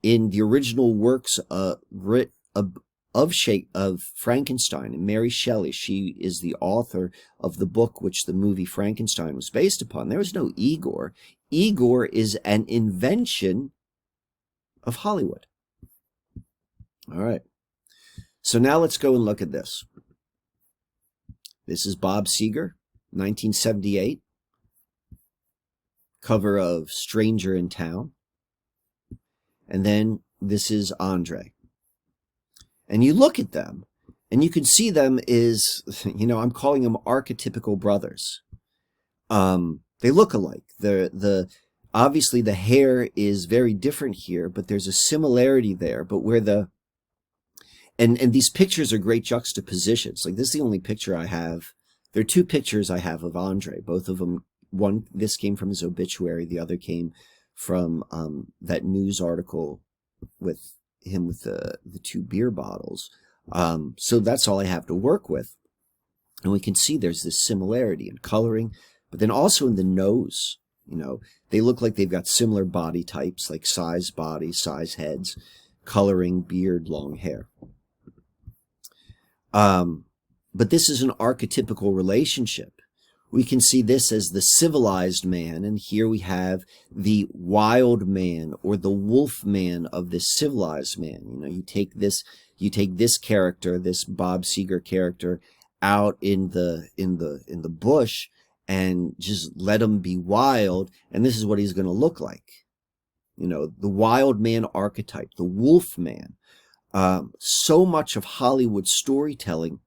In the original works of Frankenstein, and Mary Shelley, she is the author of the book which the movie Frankenstein was based upon. There was no Igor. Igor is an invention of Hollywood. All right. So now let's go and look at this. This is Bob Seger, 1978, cover of Stranger in Town. And then this is Andrej. And you look at them, and you can see them is, you know, I'm calling them archetypical brothers. They look alike. Obviously the hair is very different here, but there's a similarity there. But where and these pictures are great juxtapositions. Like, this is the only picture I have. There are two pictures I have of Andrej. Both of them, this came from his obituary. The other came from that news article with him with the two beer bottles. So that's all I have to work with. And we can see there's this similarity in coloring, but then also in the nose. You know, they look like they've got similar body types, like size bodies, size heads, coloring, beard, long hair. But this is an archetypical relationship. We can see this as the civilized man, and here we have the wild man or the wolf man of this civilized man. You know, you take this character, this Bob Seger character, out in the bush and just let him be wild, and this is what he's going to look like. You know, the wild man archetype, the wolf man. So much of Hollywood storytelling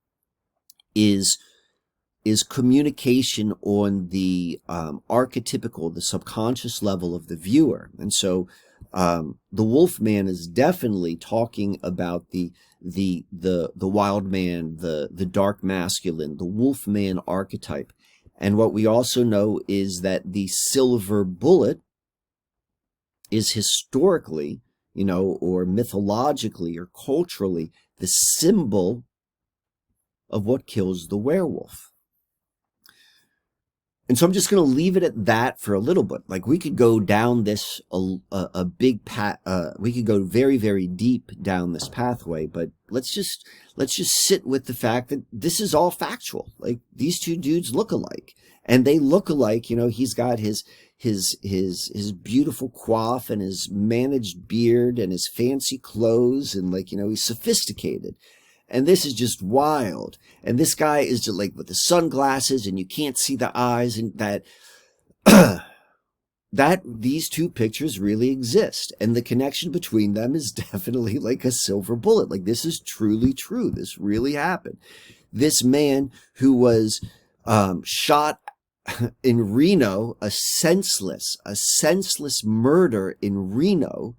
is communication on the archetypical, the subconscious level of the viewer. And so the wolf man is definitely talking about the wild man, the dark masculine, the wolf man archetype. And what we also know is that the silver bullet is historically, you know, or mythologically or culturally, the symbol of what kills the werewolf. And so I'm just going to leave it at that for a little bit. Like, we could go down this a big path. We could go very, very deep down this pathway. But let's just sit with the fact that this is all factual. Like, these two dudes look alike, and they look alike. You know, he's got his beautiful coif and his managed beard and his fancy clothes, and, like, you know, he's sophisticated. And this is just wild. And this guy is just like with the sunglasses, and you can't see the eyes, and that these two pictures really exist. And the connection between them is definitely like a silver bullet. Like, this is truly true. This really happened. This man who was shot in Reno, a senseless murder in Reno,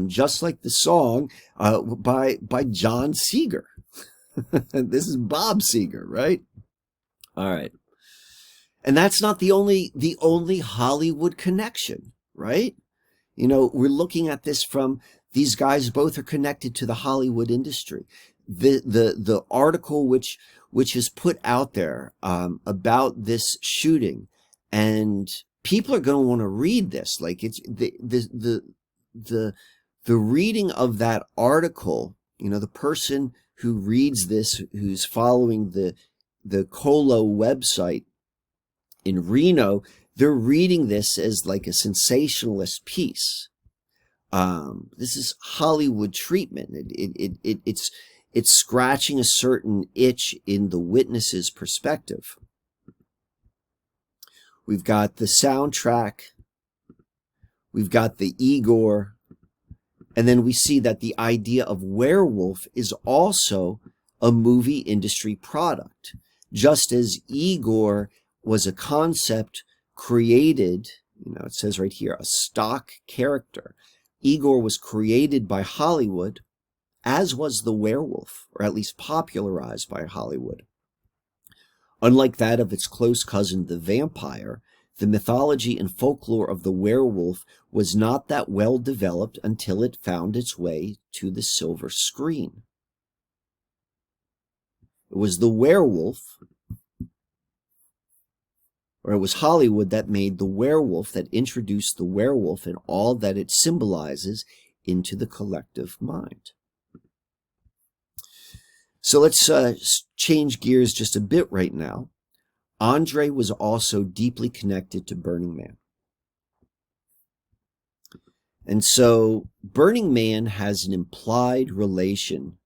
just like the song by John Seger. This is Bob Seger, right? All right. And that's not the only Hollywood connection, right? You know, we're looking at this from, these guys both are connected to the Hollywood industry. The article which is put out there about this shooting, and people are going to want to read this. Like, it's the reading of that article, you know, the person who reads this, who's following the Colo website in Reno, they're reading this as like a sensationalist piece. This is Hollywood treatment. It's scratching a certain itch in the witness's perspective. We've got the soundtrack. We've got the Igor. And then we see that the idea of werewolf is also a movie industry product. Just as Igor was a concept created, you know, it says right here, a stock character. Igor was created by Hollywood, as was the werewolf, or at least popularized by Hollywood. Unlike that of its close cousin, the vampire, the mythology and folklore of the werewolf was not that well developed until it found its way to the silver screen. It was the werewolf, or it was Hollywood that made the werewolf, that introduced the werewolf and all that it symbolizes into the collective mind. So let's change gears just a bit right now. Andrej was also deeply connected to Burning Man. And so Burning Man has an implied relation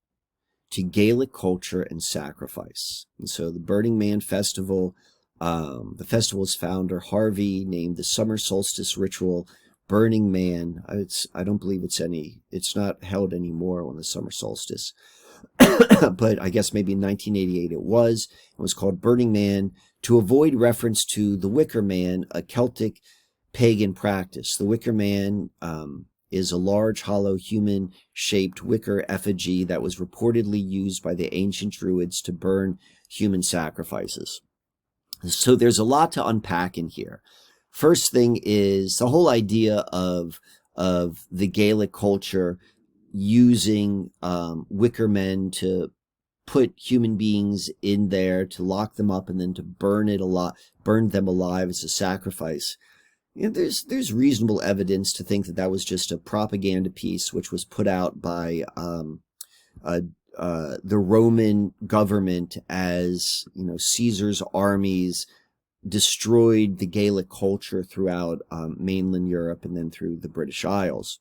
to Gaelic culture and sacrifice. And so the Burning Man festival, the festival's founder, Harvey, named the summer solstice ritual Burning Man. I don't believe it's not held anymore on the summer solstice. But I guess maybe in 1988 it was. It was called Burning Man to avoid reference to the Wicker Man, a Celtic pagan practice. The Wicker Man is a large, hollow, human-shaped wicker effigy that was reportedly used by the ancient Druids to burn human sacrifices. So there's a lot to unpack in here. First thing is the whole idea of the Gaelic culture using wicker men to put human beings in there, to lock them up, and then to burn them alive as a sacrifice. You know, there's reasonable evidence to think that that was just a propaganda piece which was put out by the Roman government as, you know, Caesar's armies destroyed the Gaelic culture throughout mainland Europe and then through the British Isles,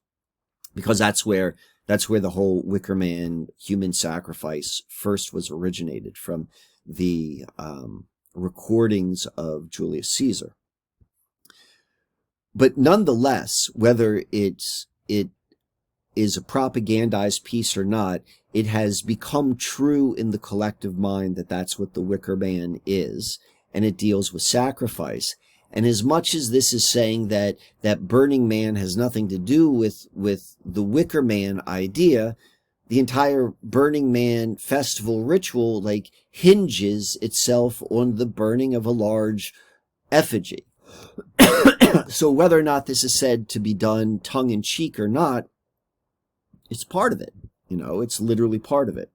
because that's where the whole Wicker Man human sacrifice first was originated, from the recordings of Julius Caesar. But nonetheless, whether it is a propagandized piece or not, it has become true in the collective mind that that's what the Wicker Man is, and it deals with sacrifice. And as much as this is saying that Burning Man has nothing to do with the Wicker Man idea, the entire Burning Man festival ritual like hinges itself on the burning of a large effigy. So whether or not this is said to be done tongue-in-cheek or not, it's part of it. You know, it's literally part of it.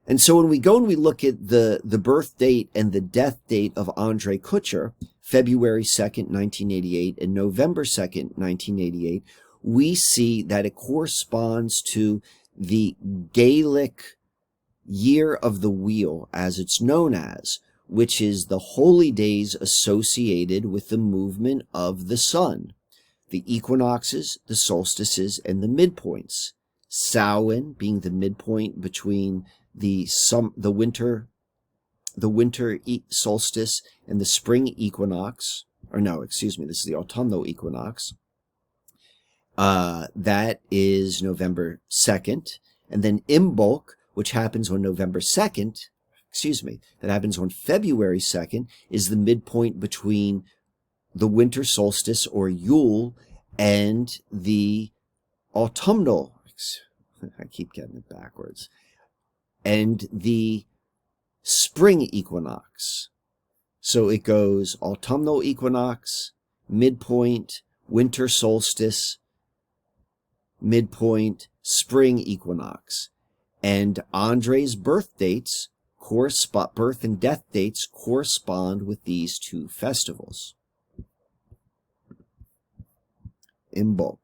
And so when we go and we look at the birth date and the death date of Andrej Kucher, February 2nd, 1988, and November 2nd, 1988, we see that it corresponds to the Gaelic Year of the Wheel, as it's known as, which is the holy days associated with the movement of the sun, the equinoxes, the solstices, and the midpoints. Samhain being the midpoint between the winter solstice and the spring equinox, or no, excuse me, this is the autumnal equinox. That is November 2nd. And then Imbolc, which happens on November 2nd, that happens on February 2nd, is the midpoint between the winter solstice, or Yule, and the autumnal, I keep getting it backwards, and the spring equinox. So it goes autumnal equinox, midpoint, winter solstice, midpoint, spring equinox. And Andrej's birth and death dates correspond with these two festivals. Imbolc,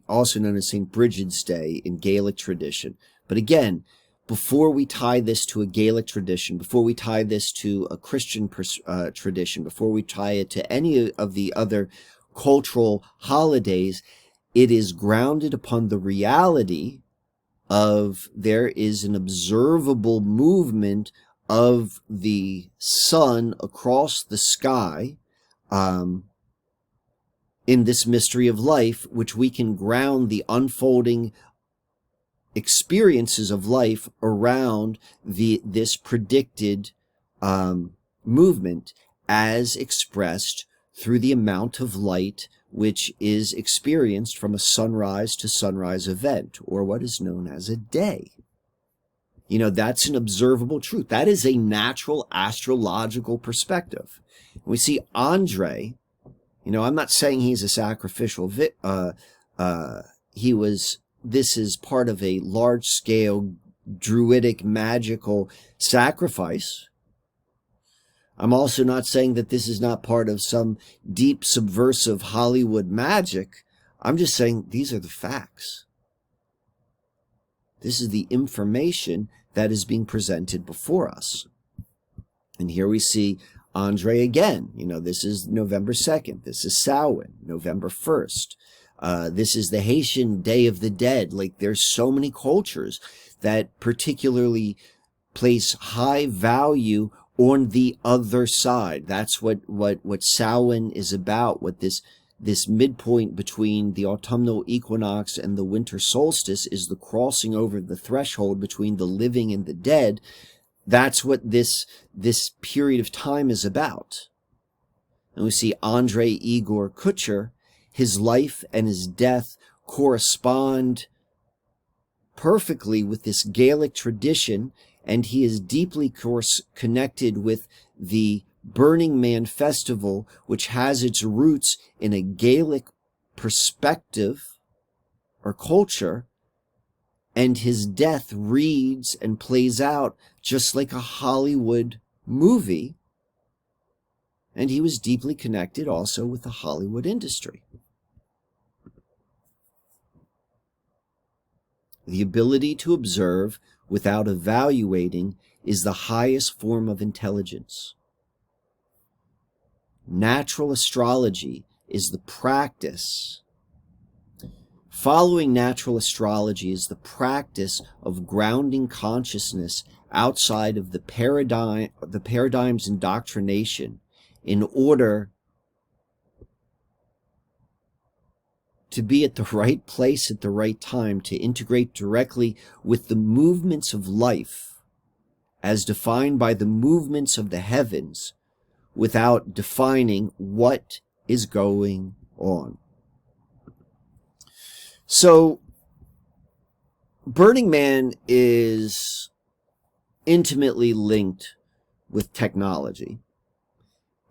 also known as St. Brigid's Day in Gaelic tradition. But again, before we tie this to a Gaelic tradition, before we tie this to a Christian tradition, before we tie it to any of the other cultural holidays, it is grounded upon the reality of there is an observable movement of the sun across the sky, in this mystery of life, which we can ground the unfolding experiences of life around this predicted movement, as expressed through the amount of light which is experienced from a sunrise to sunrise event, or what is known as a day. You know, that's an observable truth. That is a natural astrological perspective. We see Andrej, you know, I'm not saying he's a sacrificial, this is part of a large-scale druidic magical sacrifice. I'm also not saying that this is not part of some deep subversive Hollywood magic. I'm just saying these are the facts. This is the information that is being presented before us. And here we see Andrej again, this is November 2nd. This is Samhain, November 1st. This is the Haitian Day of the Dead. Like, there's so many cultures that particularly place high value on the other side. That's what Samhain is about, what this midpoint between the autumnal equinox and the winter solstice is, the crossing over the threshold between the living and the dead. That's what this period of time is about. And we see Andrej Igor Kucher, his life and his death correspond perfectly with this Gaelic tradition, and he is deeply connected with the Burning Man festival, which has its roots in a Gaelic perspective or culture, and his death reads and plays out just like a Hollywood movie, and he was deeply connected also with the Hollywood industry. The ability to observe without evaluating is the highest form of intelligence. Natural astrology is the practice. Following natural astrology is the practice of grounding consciousness outside of the paradigm's indoctrination in order to be at the right place at the right time, to integrate directly with the movements of life as defined by the movements of the heavens without defining what is going on. So, Burning Man is intimately linked with technology.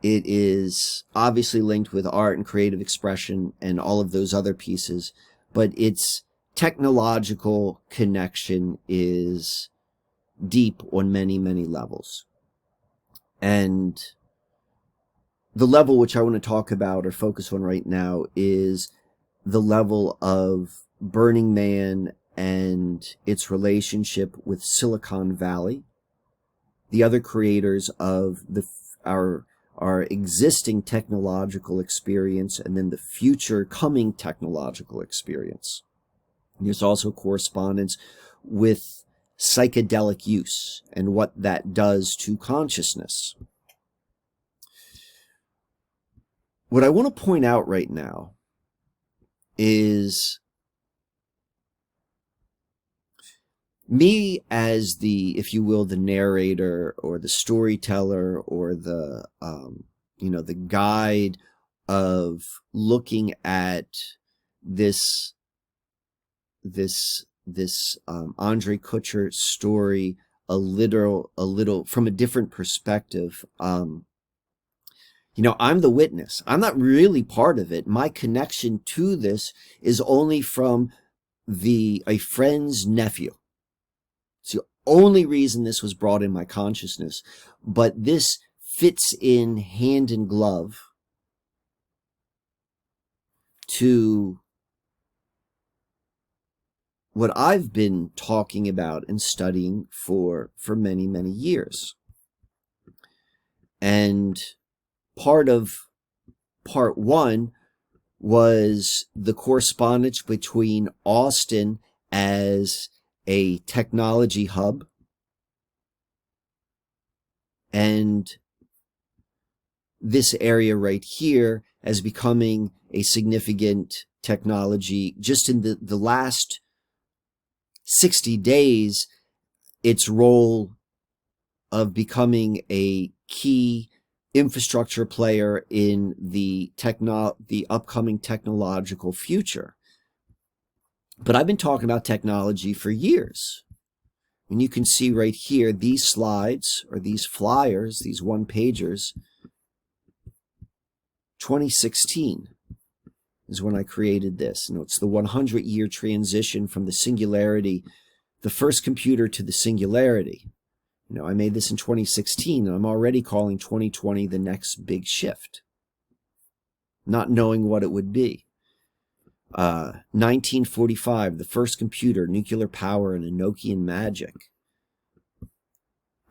It is obviously linked with art and creative expression and all of those other pieces, but its technological connection is deep on many, many levels. And the level which I want to talk about or focus on right now is the level of Burning Man and its relationship with Silicon Valley, the other creators of our existing technological experience, and then the future coming technological experience. And there's also correspondence with psychedelic use and what that does to consciousness. What I want to point out right now is me as the, if you will, the narrator or the storyteller or the, the guide of looking at this Andrej Kucher story a little from a different perspective. I'm the witness. I'm not really part of it. My connection to this is only from a friend's nephew. It's the only reason this was brought in my consciousness. But this fits in hand in glove to what I've been talking about and studying for many, many years. And part of part one was the correspondence between Austin as a technology hub and this area right here as becoming a significant technology. Just in the last 60 days, its role of becoming a key infrastructure player in the upcoming technological future. But I've been talking about technology for years. And you can see right here, these slides or these flyers, these one-pagers, 2016 is when I created this. And it's the 100-year transition from the singularity, the first computer, to the singularity. I made this in 2016, and I'm already calling 2020 the next big shift, not knowing what it would be. 1945, the first computer, nuclear power, and Enochian magic.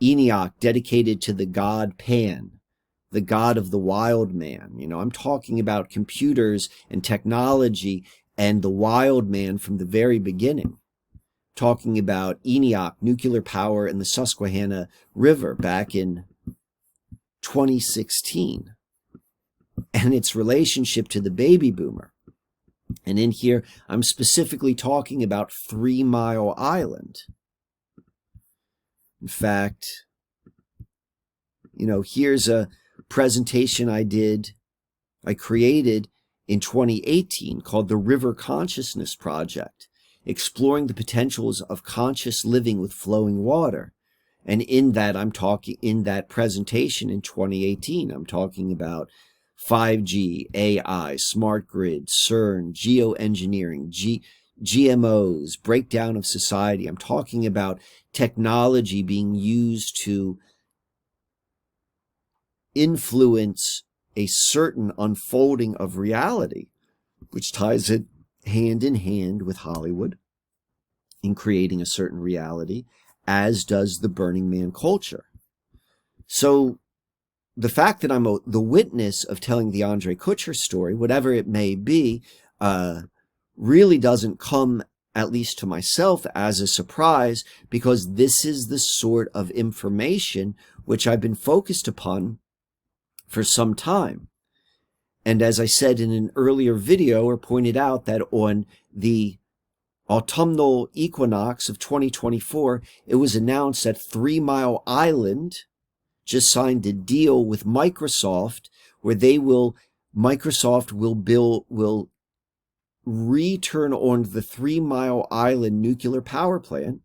ENIAC, dedicated to the god Pan, the god of the wild man. I'm talking about computers and technology and the wild man from the very beginning. Talking about ENIAC, nuclear power in the Susquehanna River back in 2016, and its relationship to the baby boomer. And in here, I'm specifically talking about 3 Mile Island. In fact, here's a presentation I created in 2018 called the River Consciousness Project, exploring the potentials of conscious living with flowing water. And in that presentation in 2018, I'm talking about 5G, AI, smart grid, CERN, geoengineering, GMOs, breakdown of society. I'm talking about technology being used to influence a certain unfolding of reality, which ties it hand in hand with Hollywood in creating a certain reality, as does the Burning Man culture. So the fact that I'm the witness of telling the Andrej Kucher story, whatever it may be, really doesn't come, at least to myself, as a surprise, because this is the sort of information which I've been focused upon for some time. And as I said in an earlier video, or pointed out, that on the autumnal equinox of 2024, it was announced that 3 Mile Island just signed a deal with Microsoft where Microsoft will return on the 3 Mile Island nuclear power plant,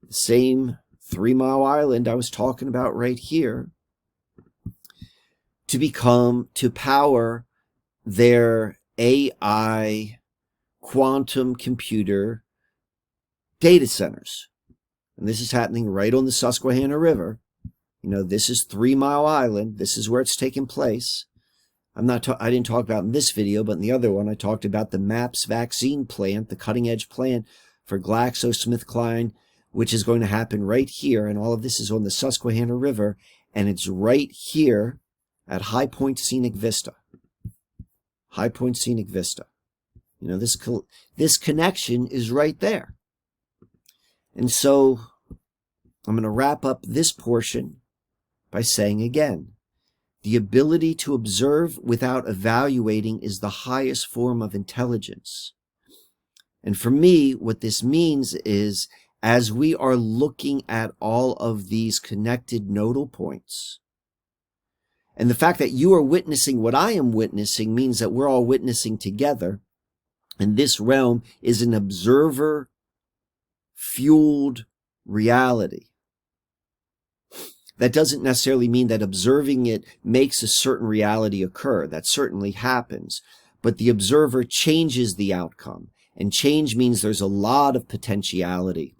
the same 3 Mile Island I was talking about right here, to power their AI quantum computer data centers. And this is happening right on the Susquehanna River. This is 3 Mile Island. This is where it's taking place. I didn't talk about in this video, but in the other one, I talked about the MAPS vaccine plant, the cutting edge plant for GlaxoSmithKline, which is going to happen right here. And all of this is on the Susquehanna River. And it's right here at High Point Scenic Vista. High Point Scenic Vista. This connection is right there. And so I'm going to wrap up this portion by saying again, the ability to observe without evaluating is the highest form of intelligence. And for me, what this means is, as we are looking at all of these connected nodal points, and the fact that you are witnessing what I am witnessing means that we're all witnessing together. And this realm is an observer-fueled reality. That doesn't necessarily mean that observing it makes a certain reality occur. That certainly happens. But the observer changes the outcome. And change means there's a lot of potentiality.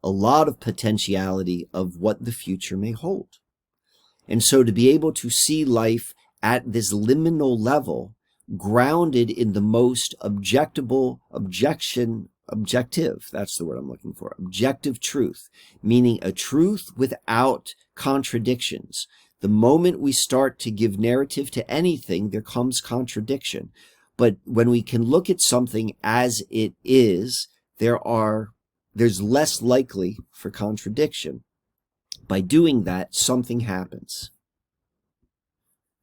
A lot of potentiality of what the future may hold. And so to be able to see life at this liminal level, grounded in the most objective, that's the word I'm looking for, objective truth, meaning a truth without contradictions. The moment we start to give narrative to anything, there comes contradiction. But when we can look at something as it is, there's less likely for contradiction. By doing that, something happens.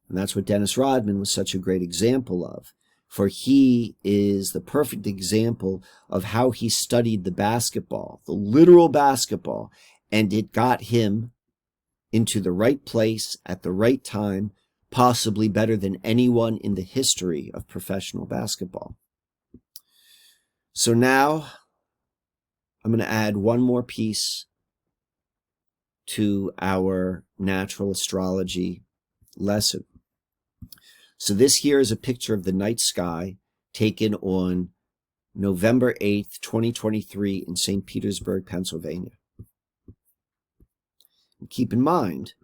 And that's what Dennis Rodman was such a great example of. For he is the perfect example of how he studied the basketball, the literal basketball, and it got him into the right place at the right time, possibly better than anyone in the history of professional basketball. So now I'm going to add one more piece to our natural astrology lesson. So this here is a picture of the night sky taken on November 8th, 2023 in St. Petersburg, Pennsylvania. And keep in mind,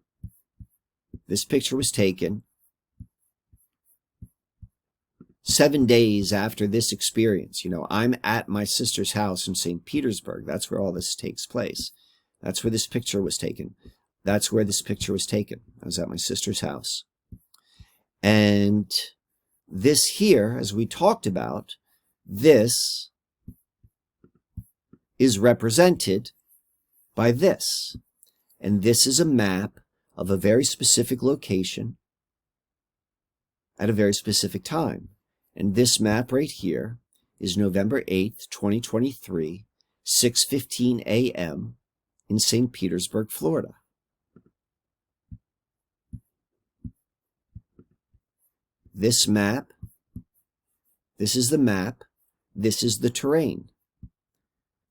this picture was taken 7 days after this experience. I'm at my sister's house in St. Petersburg. That's where all this takes place. That's where this picture was taken. That's where this picture was taken. I was at my sister's house. And this here, as we talked about, this is represented by this. And this is a map of a very specific location at a very specific time. And this map right here is November 8th, 2023, 6:15 a.m. in St. Petersburg, Florida. This map, this is the map, this is the terrain.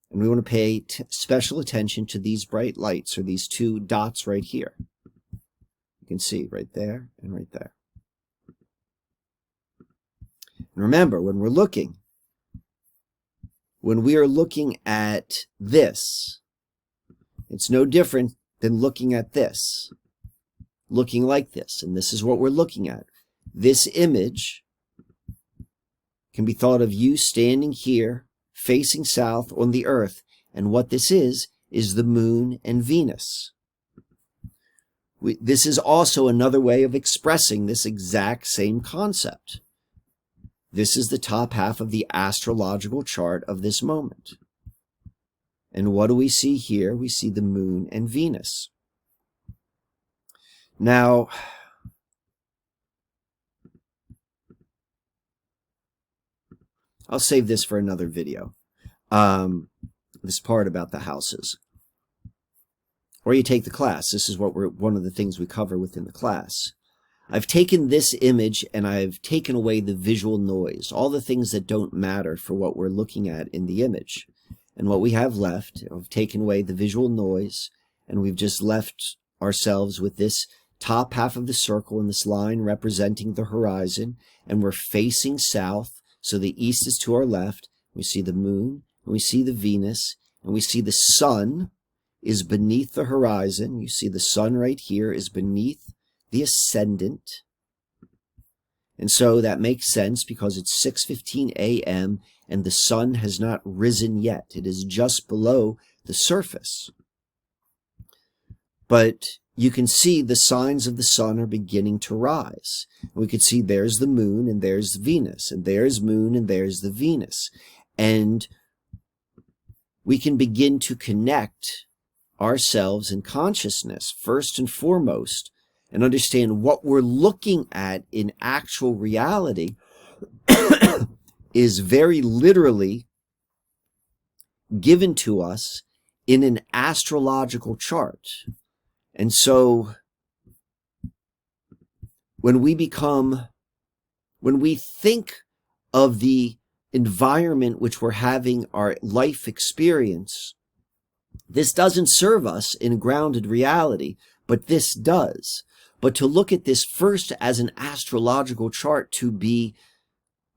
And we want to pay special attention to these bright lights, or these two dots right here. You can see right there and right there. And remember, when we are looking at this, it's no different than looking at this, looking like this. And this is what we're looking at. This image can be thought of you standing here, facing south on the earth. And what this is the moon and Venus. This is also another way of expressing this exact same concept. This is the top half of the astrological chart of this moment. And what do we see here? We see the moon and Venus. Now, I'll save this for another video. This part about the houses. Or you take the class. This is one of the things we cover within the class. I've taken this image and I've taken away the visual noise, all the things that don't matter for what we're looking at in the image. And what we have left, I've taken away the visual noise, and we've just left ourselves with this top half of the circle and this line representing the horizon, and we're facing south, so the east is to our left. We see the moon, and we see the Venus, and we see the sun is beneath the horizon. You see the sun right here is beneath the ascendant. And so that makes sense because it's 6:15 a.m. and the sun has not risen yet. It is just below the surface. But you can see the signs of the sun are beginning to rise. We can see there's the moon and there's Venus, and there's moon and there's the Venus. And we can begin to connect ourselves in consciousness first and foremost, and understand what we're looking at in actual reality is very literally given to us in an astrological chart. And so when we think of the environment which we're having our life experience, this doesn't serve us in grounded reality, but this does. But to look at this first as an astrological chart to be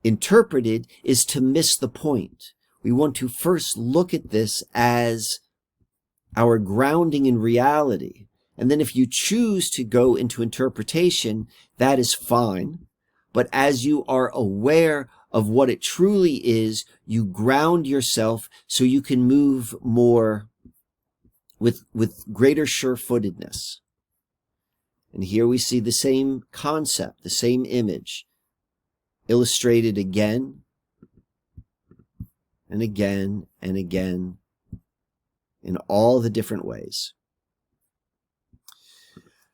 interpreted is to miss the point. We want to first look at this as our grounding in reality. And then if you choose to go into interpretation, that is fine. But as you are aware of what it truly is, you ground yourself so you can move more with greater sure-footedness. And here we see the same concept, the same image, illustrated again and again and again in all the different ways.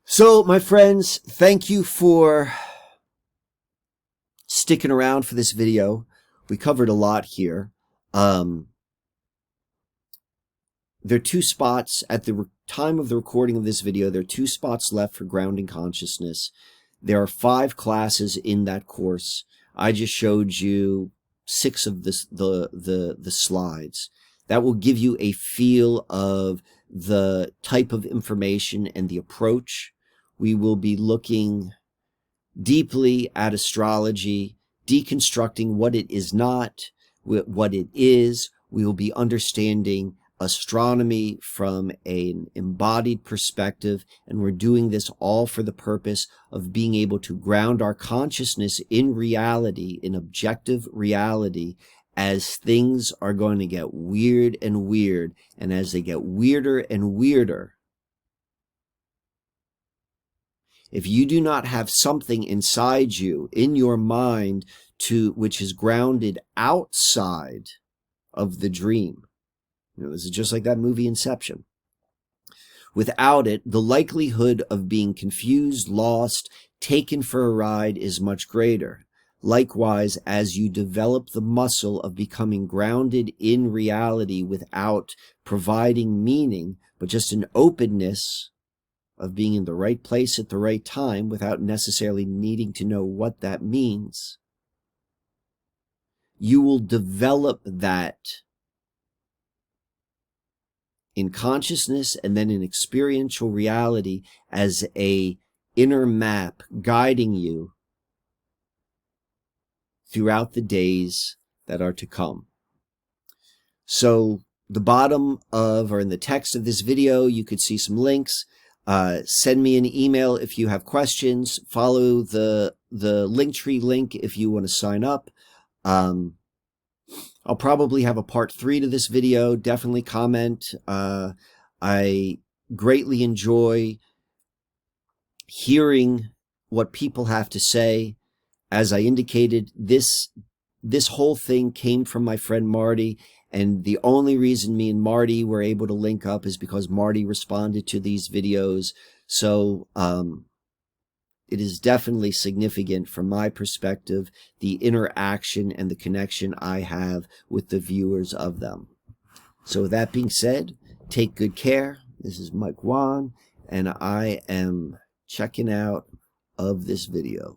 So, my friends, thank you for sticking around for this video. We covered a lot here. There are 2 spots at the time of the recording of this video. There are 2 spots left for grounding consciousness. There are 5 classes in that course. I just showed you 6 of the slides. That will give you a feel of the type of information and the approach. We will be looking deeply at astrology, deconstructing what it is not, what it is. We will be understanding astronomy from an embodied perspective, and we're doing this all for the purpose of being able to ground our consciousness in reality, in objective reality, as things are going to get weird and weird, and as they get weirder and weirder, If you do not have something inside you, in your mind, which is grounded outside of the dream, this is just like that movie Inception. Without it, the likelihood of being confused, lost, taken for a ride is much greater. Likewise, as you develop the muscle of becoming grounded in reality without providing meaning, but just an openness of being in the right place at the right time without necessarily needing to know what that means, you will develop that in consciousness and then in experiential reality as a inner map guiding you throughout the days that are to come. So the bottom of, or in the text of this video, you could see some links. Send me an email if you have questions. Follow the Linktree link if you want to sign up. I'll probably have a part 3 to this video. Definitely comment. I greatly enjoy hearing what people have to say. As I indicated, this whole thing came from my friend Marty, and the only reason me and Marty were able to link up is because Marty responded to these videos. So it is definitely significant from my perspective, the interaction and the connection I have with the viewers of them. So with that being said, take good care. This is mkwann, and I am checking out of this video.